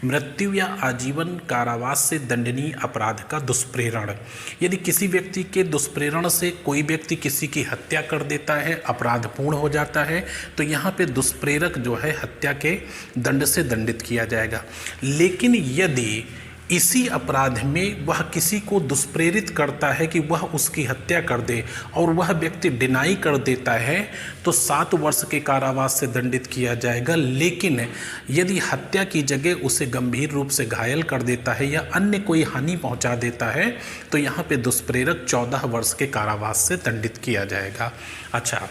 मृत्यु या आजीवन कारावास से दंडनीय अपराध का दुष्प्रेरण। यदि किसी व्यक्ति के दुष्प्रेरण से कोई व्यक्ति किसी की हत्या कर देता है, अपराध पूर्ण हो जाता है, तो यहाँ पे दुष्प्रेरक जो है हत्या के दंड से दंडित किया जाएगा। लेकिन यदि इसी अपराध में वह किसी को दुष्प्रेरित करता है कि वह उसकी हत्या कर दे और वह व्यक्ति डिनाई कर देता है तो 7 वर्ष के कारावास से दंडित किया जाएगा। लेकिन यदि हत्या की जगह उसे गंभीर रूप से घायल कर देता है या अन्य कोई हानि पहुंचा देता है तो यहाँ पे दुष्प्रेरक 14 वर्ष के कारावास से दंडित किया जाएगा। अच्छा,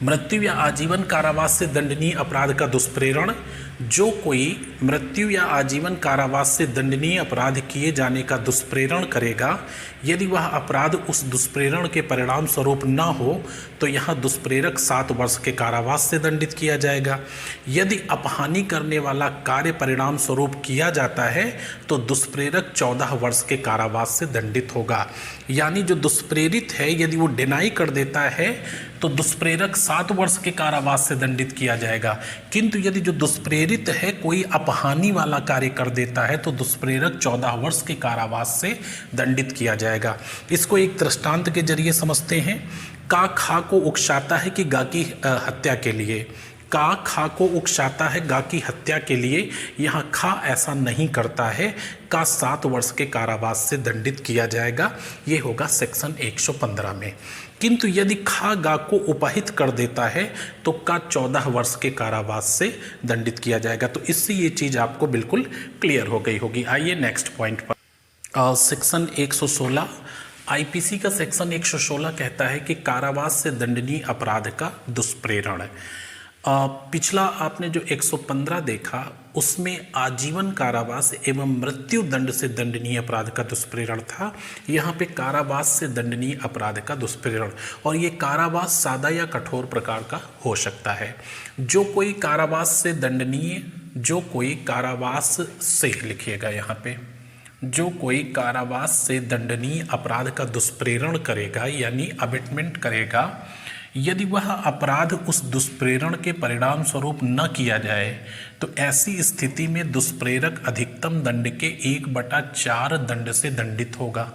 मृत्यु या आजीवन कारावास से दंडनीय अपराध का दुष्प्रेरण। जो कोई मृत्यु या आजीवन कारावास से दंडनीय अपराध किए जाने का दुष्प्रेरण करेगा, यदि वह अपराध उस दुष्प्रेरण के परिणाम स्वरूप न हो तो यहाँ दुष्प्रेरक 7 वर्ष के कारावास से दंडित किया जाएगा। यदि अपहानि करने वाला कार्य परिणाम स्वरूप किया जाता है तो दुष्प्रेरक 14 वर्ष के कारावास से दंडित होगा। यानी जो दुष्प्रेरित है यदि वो डिनाई कर देता है तो दुष्प्रेरक 7 वर्ष के कारावास से दंडित किया जाएगा। किंतु यदि जो दुष्प्रेरित है कोई अपहानि वाला कार्य कर देता है तो दुष्प्रेरक 14 वर्ष के कारावास से दंडित किया जाएगा। इसको एक दृष्टांत के जरिए समझते हैं। का खा को उकसाता है कि गा की हत्या के लिए। का खा को उकसाता है गा की हत्या के लिए। यहाँ खा ऐसा नहीं करता है। का 7 वर्ष के कारावास से दंडित किया जाएगा। ये होगा सेक्शन 115 में। किंतु यदि खा गा को उपहित कर देता है तो का 14 वर्ष के कारावास से दंडित किया जाएगा। तो इससे ये चीज़ आपको बिल्कुल क्लियर हो गई होगी। आइए नेक्स्ट पॉइंट पर। सेक्शन 116 आईपीसी का सेक्शन 116 कहता है कि कारावास से दंडनीय अपराध का दुष्प्रेरण। पिछला आपने जो 115 देखा उसमें आजीवन कारावास एवं मृत्यु दंड से दंडनीय अपराध का दुष्प्रेरण था। यहाँ पे कारावास से दंडनीय अपराध का दुष्प्रेरण, और ये कारावास सादा या कठोर प्रकार का हो सकता है। जो कोई कारावास से दंडनीय, जो कोई कारावास से, लिखिएगा यहाँ पे, जो कोई कारावास से दंडनीय अपराध का दुष्प्रेरण करेगा यानी अबेटमेंट करेगा, यदि वह अपराध उस दुष्प्रेरण के परिणाम स्वरूप न किया जाए तो ऐसी स्थिति में दुष्प्रेरक अधिकतम दंड के 1/4 दंड से दंडित होगा।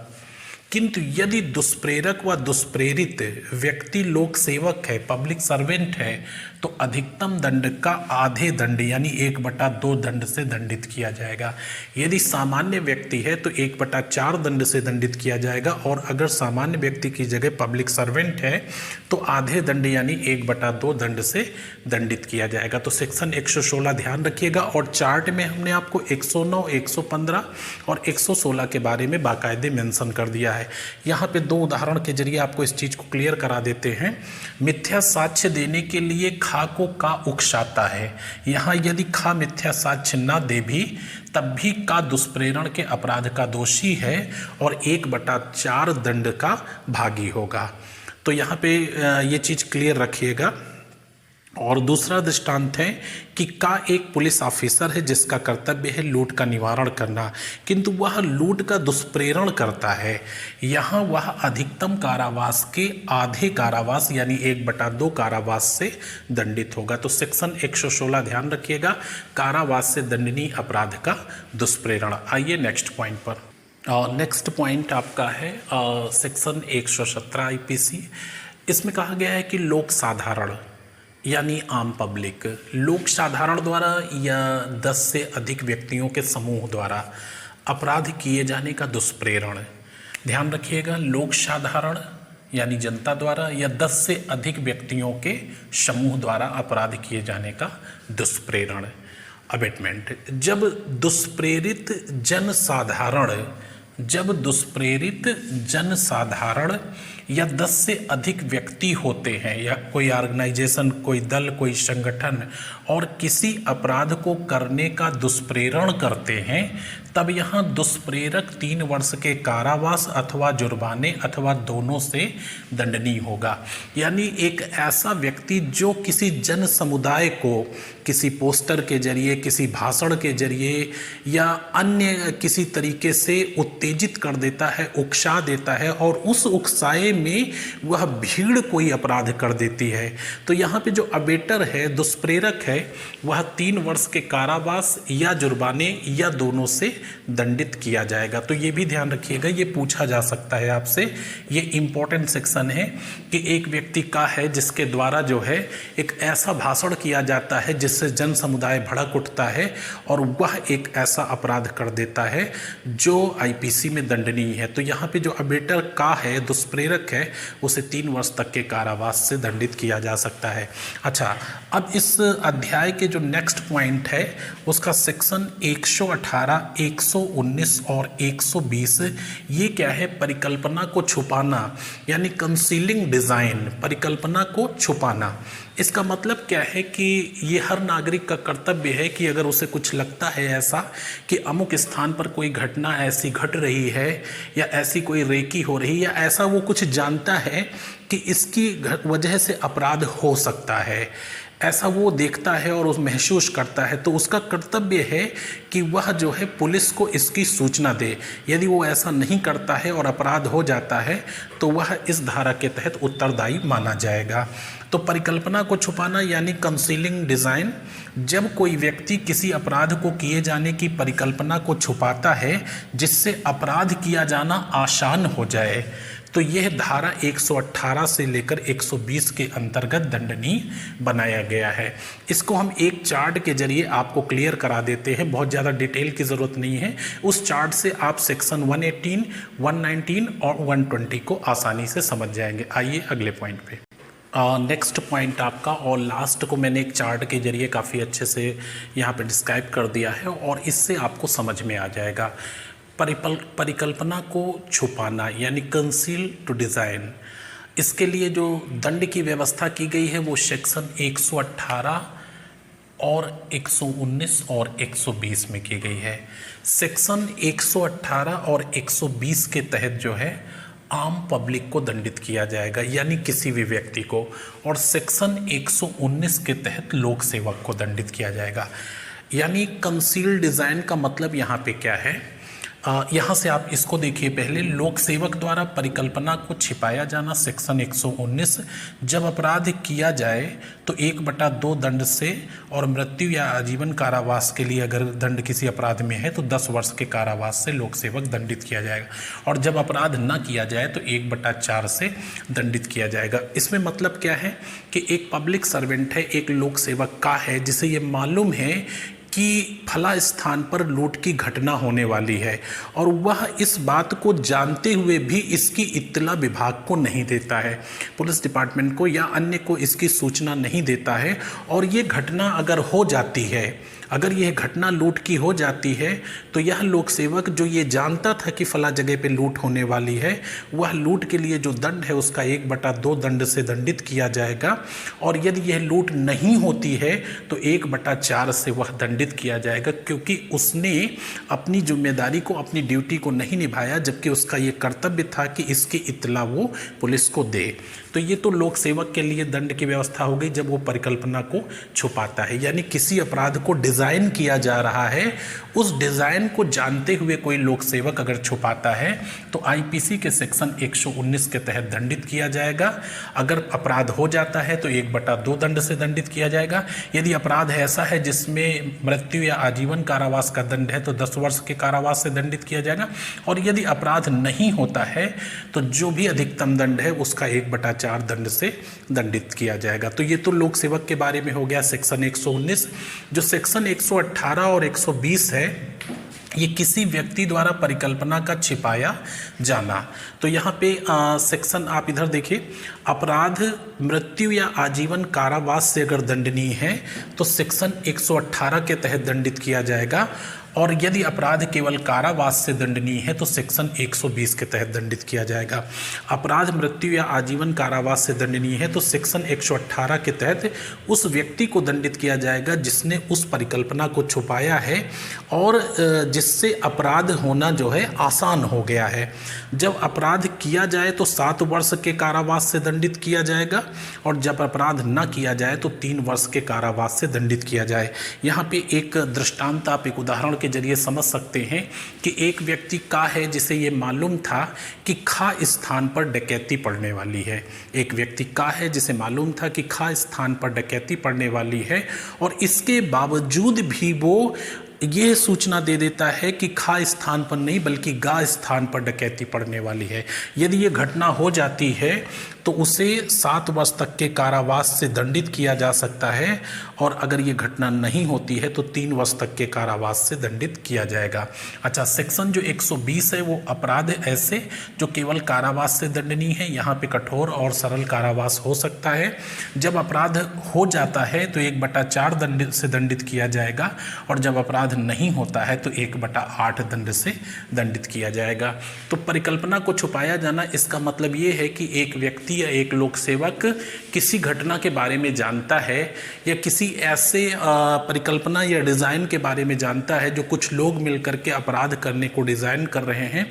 किंतु यदि दुष्प्रेरक व दुष्प्रेरित व्यक्ति लोक सेवक है, पब्लिक सर्वेंट है, तो अधिकतम दंड का आधे दंड यानी 1/2 दंड से दंडित किया जाएगा। यदि सामान्य व्यक्ति है तो 1/4 दंड से दंडित किया जाएगा, और अगर सामान्य व्यक्ति की जगह पब्लिक सर्वेंट है तो आधे दंड यानी 1/2 दंड से दंडित किया जाएगा। तो सेक्शन 116 ध्यान रखिएगा। और चार्ट में हमने आपको 109, 115 और 116 के बारे में बाकायदे मेंशन कर दिया है। यहाँ पे 2 उदाहरण के जरिए आपको इस चीज को क्लियर करा देते हैं। मिथ्या साक्ष्य देने के लिए खा को का उकसाता है। यहाँ यदि खा मिथ्या साक्ष्य ना दे भी तब भी का दुष्प्रेरण के अपराध का दोषी है और 1/4 दंड का भागी होगा। तो यहाँ पे ये चीज क्लियर रखिएगा। और दूसरा दृष्टांत है कि का एक पुलिस ऑफिसर है जिसका कर्तव्य है लूट का निवारण करना, किंतु वह लूट का दुष्प्रेरण करता है। यहाँ वह अधिकतम कारावास के आधे कारावास यानी 1/2 कारावास से दंडित होगा। तो सेक्शन 116 ध्यान रखिएगा, कारावास से दंडनीय अपराध का दुष्प्रेरण। आइए नेक्स्ट पॉइंट पर। नेक्स्ट पॉइंट आपका है सेक्शन 117 आईपीसी। इसमें कहा गया है कि लोक साधारण यानी आम पब्लिक, लोक साधारण द्वारा या 10 से अधिक व्यक्तियों के समूह द्वारा अपराध किए जाने का दुष्प्रेरण। ध्यान रखिएगा, लोक साधारण यानी जनता द्वारा या 10 से अधिक व्यक्तियों के समूह द्वारा अपराध किए जाने का दुष्प्रेरण, अबेटमेंट। जब दुष्प्रेरित जनसाधारण या 10 से अधिक व्यक्ति होते हैं या कोई ऑर्गेनाइजेशन, कोई दल, कोई संगठन और किसी अपराध को करने का दुष्प्रेरण करते हैं, तब यहाँ दुष्प्रेरक 3 वर्ष के कारावास अथवा जुर्माने अथवा दोनों से दंडनीय होगा। यानी एक ऐसा व्यक्ति जो किसी जन समुदाय को किसी पोस्टर के जरिए, किसी भाषण के जरिए या अन्य किसी तरीके से उत्तेजित कर देता है, उकसा देता है, और उस उकसाए इरादे में वह भीड़ कोई अपराध कर देती है। तो यहाँ पे जो अबेटर है, दुष्प्रेरक है, वह 3 वर्ष के कारावास या जुर्माने या दोनों से दंडित किया जाएगा। तो ये भी ध्यान रखिएगा, ये पूछा जा सकता है आपसे। ये इंपॉर्टेंट सेक्शन है कि एक व्यक्ति का है जिसके द्वारा जो है एक ऐसा भाषण किया जाता है जिससे जन समुदाय भड़क उठता है और वह एक ऐसा अपराध कर देता है जो आईपीसी में दंडनीय है। तो यहाँ पे जो अबेटर का है, दुष्प्रेरक है, उसे 3 वर्ष तक के कारावास से दंडित किया जा सकता है। अच्छा, अब इस अध्याय के जो नेक्स्ट पॉइंट है उसका सेक्शन 118, 119 और 120, ये क्या है? परिकल्पना को छुपाना, यानी कंसीलिंग डिज़ाइन, परिकल्पना को छुपाना। इसका मतलब क्या है कि ये हर नागरिक का कर्तव्य है कि अगर उसे कुछ लगता है ऐसा कि अमुक स्थान पर कोई घटना ऐसी घट रही है या ऐसी कोई रेकी हो रही, या ऐसा वो कुछ जानता है कि इसकी वजह से अपराध हो सकता है, ऐसा वो देखता है और उस महसूस करता है, तो उसका कर्तव्य है कि वह जो है पुलिस को इसकी सूचना दे। यदि वो ऐसा नहीं करता है और अपराध हो जाता है तो वह इस धारा के तहत उत्तरदायी माना जाएगा। तो परिकल्पना को छुपाना यानी कंसीलिंग डिज़ाइन, जब कोई व्यक्ति किसी अपराध को किए जाने की परिकल्पना को छुपाता है जिससे अपराध किया जाना आसान हो जाए, तो यह धारा 118 से लेकर 120 के अंतर्गत दंडनीय बनाया गया है। इसको हम एक चार्ट के जरिए आपको क्लियर करा देते हैं, बहुत ज़्यादा डिटेल की ज़रूरत नहीं है। उस चार्ट से आप सेक्शन 118, 119 और 120 को आसानी से समझ जाएंगे। आइए अगले पॉइंट पे। नेक्स्ट पॉइंट आपका, और लास्ट को मैंने एक चार्ट के जरिए काफ़ी अच्छे से यहाँ पे डिस्क्राइब कर दिया है और इससे आपको समझ में आ जाएगा। परिकल्पना को छुपाना यानी कंसील टू डिज़ाइन, इसके लिए जो दंड की व्यवस्था की गई है वो सेक्शन 118 और 119 और 120 में की गई है। सेक्शन 118 और 120 के तहत जो है आम पब्लिक को दंडित किया जाएगा, यानी किसी भी व्यक्ति को, और सेक्शन 119 के तहत लोक सेवक को दंडित किया जाएगा। यानी कंसील डिज़ाइन का मतलब यहाँ पे क्या है? यहाँ से आप इसको देखिए पहले। लोक सेवक द्वारा परिकल्पना को छिपाया जाना, सेक्शन 119, जब अपराध किया जाए तो 1/2 दंड से और मृत्यु या आजीवन कारावास के लिए अगर दंड किसी अपराध में है तो 10 वर्ष के कारावास से लोक सेवक दंडित किया जाएगा, और जब अपराध न किया जाए तो 1/4 से दंडित किया जाएगा। इसमें मतलब क्या है कि एक पब्लिक सर्वेंट है, एक लोक सेवक का है, जिसे ये मालूम है कि फला स्थान पर लूट की घटना होने वाली है और वह इस बात को जानते हुए भी इसकी इत्तला विभाग को नहीं देता है, पुलिस डिपार्टमेंट को या अन्य को इसकी सूचना नहीं देता है, और ये घटना अगर हो जाती है, अगर यह घटना लूट की हो जाती है तो यह लोक सेवक जो ये जानता था कि फला जगह पे लूट होने वाली है, वह लूट के लिए जो दंड है उसका 1/2 दंड से दंडित किया जाएगा, और यदि यह लूट नहीं होती है तो 1/4 से वह दंडित किया जाएगा, क्योंकि उसने अपनी जिम्मेदारी को, अपनी ड्यूटी को नहीं निभाया, जबकि उसका ये कर्तव्य था कि इसकी इत्तला वो पुलिस को दे। तो ये तो लोक सेवक के लिए दंड की व्यवस्था हो गई जब वो परिकल्पना को छुपाता है, यानी किसी अपराध को डिज़ाइन किया जा रहा है, उस डिज़ाइन को जानते हुए कोई लोक सेवक अगर छुपाता है तो आईपीसी के सेक्शन 119 के तहत दंडित किया जाएगा। अगर अपराध हो जाता है तो 1/2 दंड से दंडित किया जाएगा। यदि अपराध ऐसा है जिसमें मृत्यु या आजीवन कारावास का दंड है तो 10 वर्ष के कारावास से दंडित किया जाएगा, और यदि अपराध नहीं होता है तो जो भी अधिकतम दंड है उसका 1/4 दंड से दंडित किया जाएगा। तो ये तो लोक सेवक के बारे में हो गया सेक्शन 119। जो सेक्शन 118 और 120 है, ये किसी व्यक्ति द्वारा परिकल्पना का छिपाया जाना। तो यहाँ पे सेक्शन आप इधर देखिए, अपराध मृत्यु या आजीवन कारावास से अगर दंडनीय है तो सेक्शन 118 के तहत दंडित किया जाएगा, और यदि अपराध केवल कारावास से दंडनीय है तो सेक्शन 120 के तहत दंडित किया जाएगा। अपराध मृत्यु या आजीवन कारावास से दंडनीय है तो सेक्शन 118 के तहत उस व्यक्ति को दंडित किया जाएगा जिसने उस परिकल्पना को छुपाया है और जिससे अपराध होना जो है आसान हो गया है। जब अपराध किया जाए तो 7 वर्ष के कारावास से दंडित किया जाएगा, और जब अपराध न किया जाए तो 3 वर्ष के कारावास से दंडित किया जाए। यहाँ पे एक दृष्टांत, आप एक उदाहरण के जरिए समझ सकते हैं कि एक व्यक्ति का है जिसे ये मालूम था कि खा स्थान पर डकैती पड़ने वाली है। एक व्यक्ति का है जिसे मालूम था कि खा स्थान पर डकैती पड़ने वाली है, और इसके बावजूद भी वो ये सूचना दे देता है कि खा स्थान पर नहीं बल्कि गा स्थान पर डकैती पड़ने वाली है। यदि ये घटना हो जाती है तो उसे 7 वर्ष तक के कारावास से दंडित किया जा सकता है, और अगर ये घटना नहीं होती है तो 3 वर्ष तक के कारावास से दंडित किया जाएगा। अच्छा, सेक्शन जो 120 है वो अपराध ऐसे जो केवल कारावास से दंडनीय है। यहाँ पे कठोर और सरल कारावास हो सकता है। जब अपराध हो जाता है तो 1/4 दंड से दंडित किया जाएगा, और जब अपराध नहीं होता है तो 1/8 दंड से दंडित किया जाएगा। तो परिकल्पना को छुपाया जाना, इसका मतलब ये है कि एक व्यक्ति या एक लोक सेवक किसी घटना के बारे में जानता है या किसी ऐसे परिकल्पना या डिज़ाइन के बारे में जानता है जो कुछ लोग मिलकर के अपराध करने को डिज़ाइन कर रहे हैं,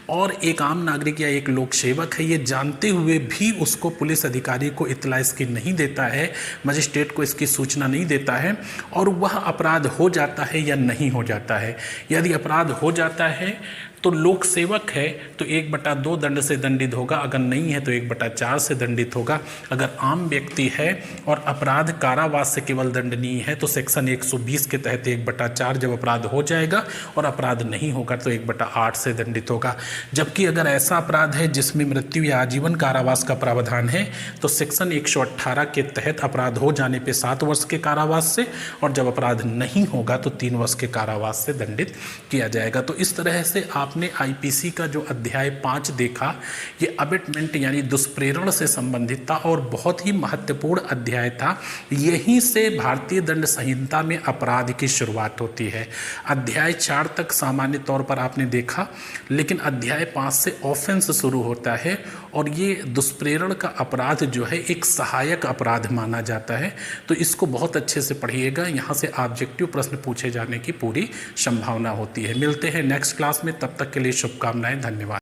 और एक आम नागरिक या एक लोक सेवक है ये जानते हुए भी उसको पुलिस अधिकारी को इत्तला इसकी नहीं देता है, मजिस्ट्रेट को इसकी सूचना नहीं देता है, और वह अपराध हो जाता है या नहीं हो जाता है। यदि अपराध हो जाता है तो लोक सेवक है तो 1/2 दंड से दंडित होगा, अगर नहीं है तो 1/4 से दंडित होगा। अगर आम व्यक्ति है और अपराध कारावास से केवल दंडनीय है तो सेक्शन 120 के तहत 1/4 जब अपराध हो जाएगा, और अपराध नहीं होगा तो 1/8 से दंडित होगा। जबकि अगर ऐसा अपराध है जिसमें मृत्यु या आजीवन कारावास का प्रावधान है तो सेक्शन 118 के तहत अपराध हो जाने पर 7 वर्ष के कारावास से, और जब अपराध नहीं होगा तो 3 वर्ष के कारावास से दंडित किया जाएगा। तो इस तरह से आपने आईपीसी का जो अध्याय 5 देखा, ये अबेटमेंट यानी दुष्प्रेरण से संबंधित था और बहुत ही महत्वपूर्ण अध्याय था। यहीं से भारतीय दंड संहिता में अपराध की शुरुआत होती है। अध्याय 4 तक सामान्य तौर पर आपने देखा, लेकिन अध्याय 5 से ऑफेंस शुरू होता है, और ये दुष्प्रेरण का अपराध जो है एक सहायक अपराध माना जाता है। तो इसको बहुत अच्छे से पढ़िएगा, यहाँ से ऑब्जेक्टिव प्रश्न पूछे जाने की पूरी संभावना होती है। मिलते हैं नेक्स्ट क्लास में, तब तक के लिए शुभकामनाएं, धन्यवाद।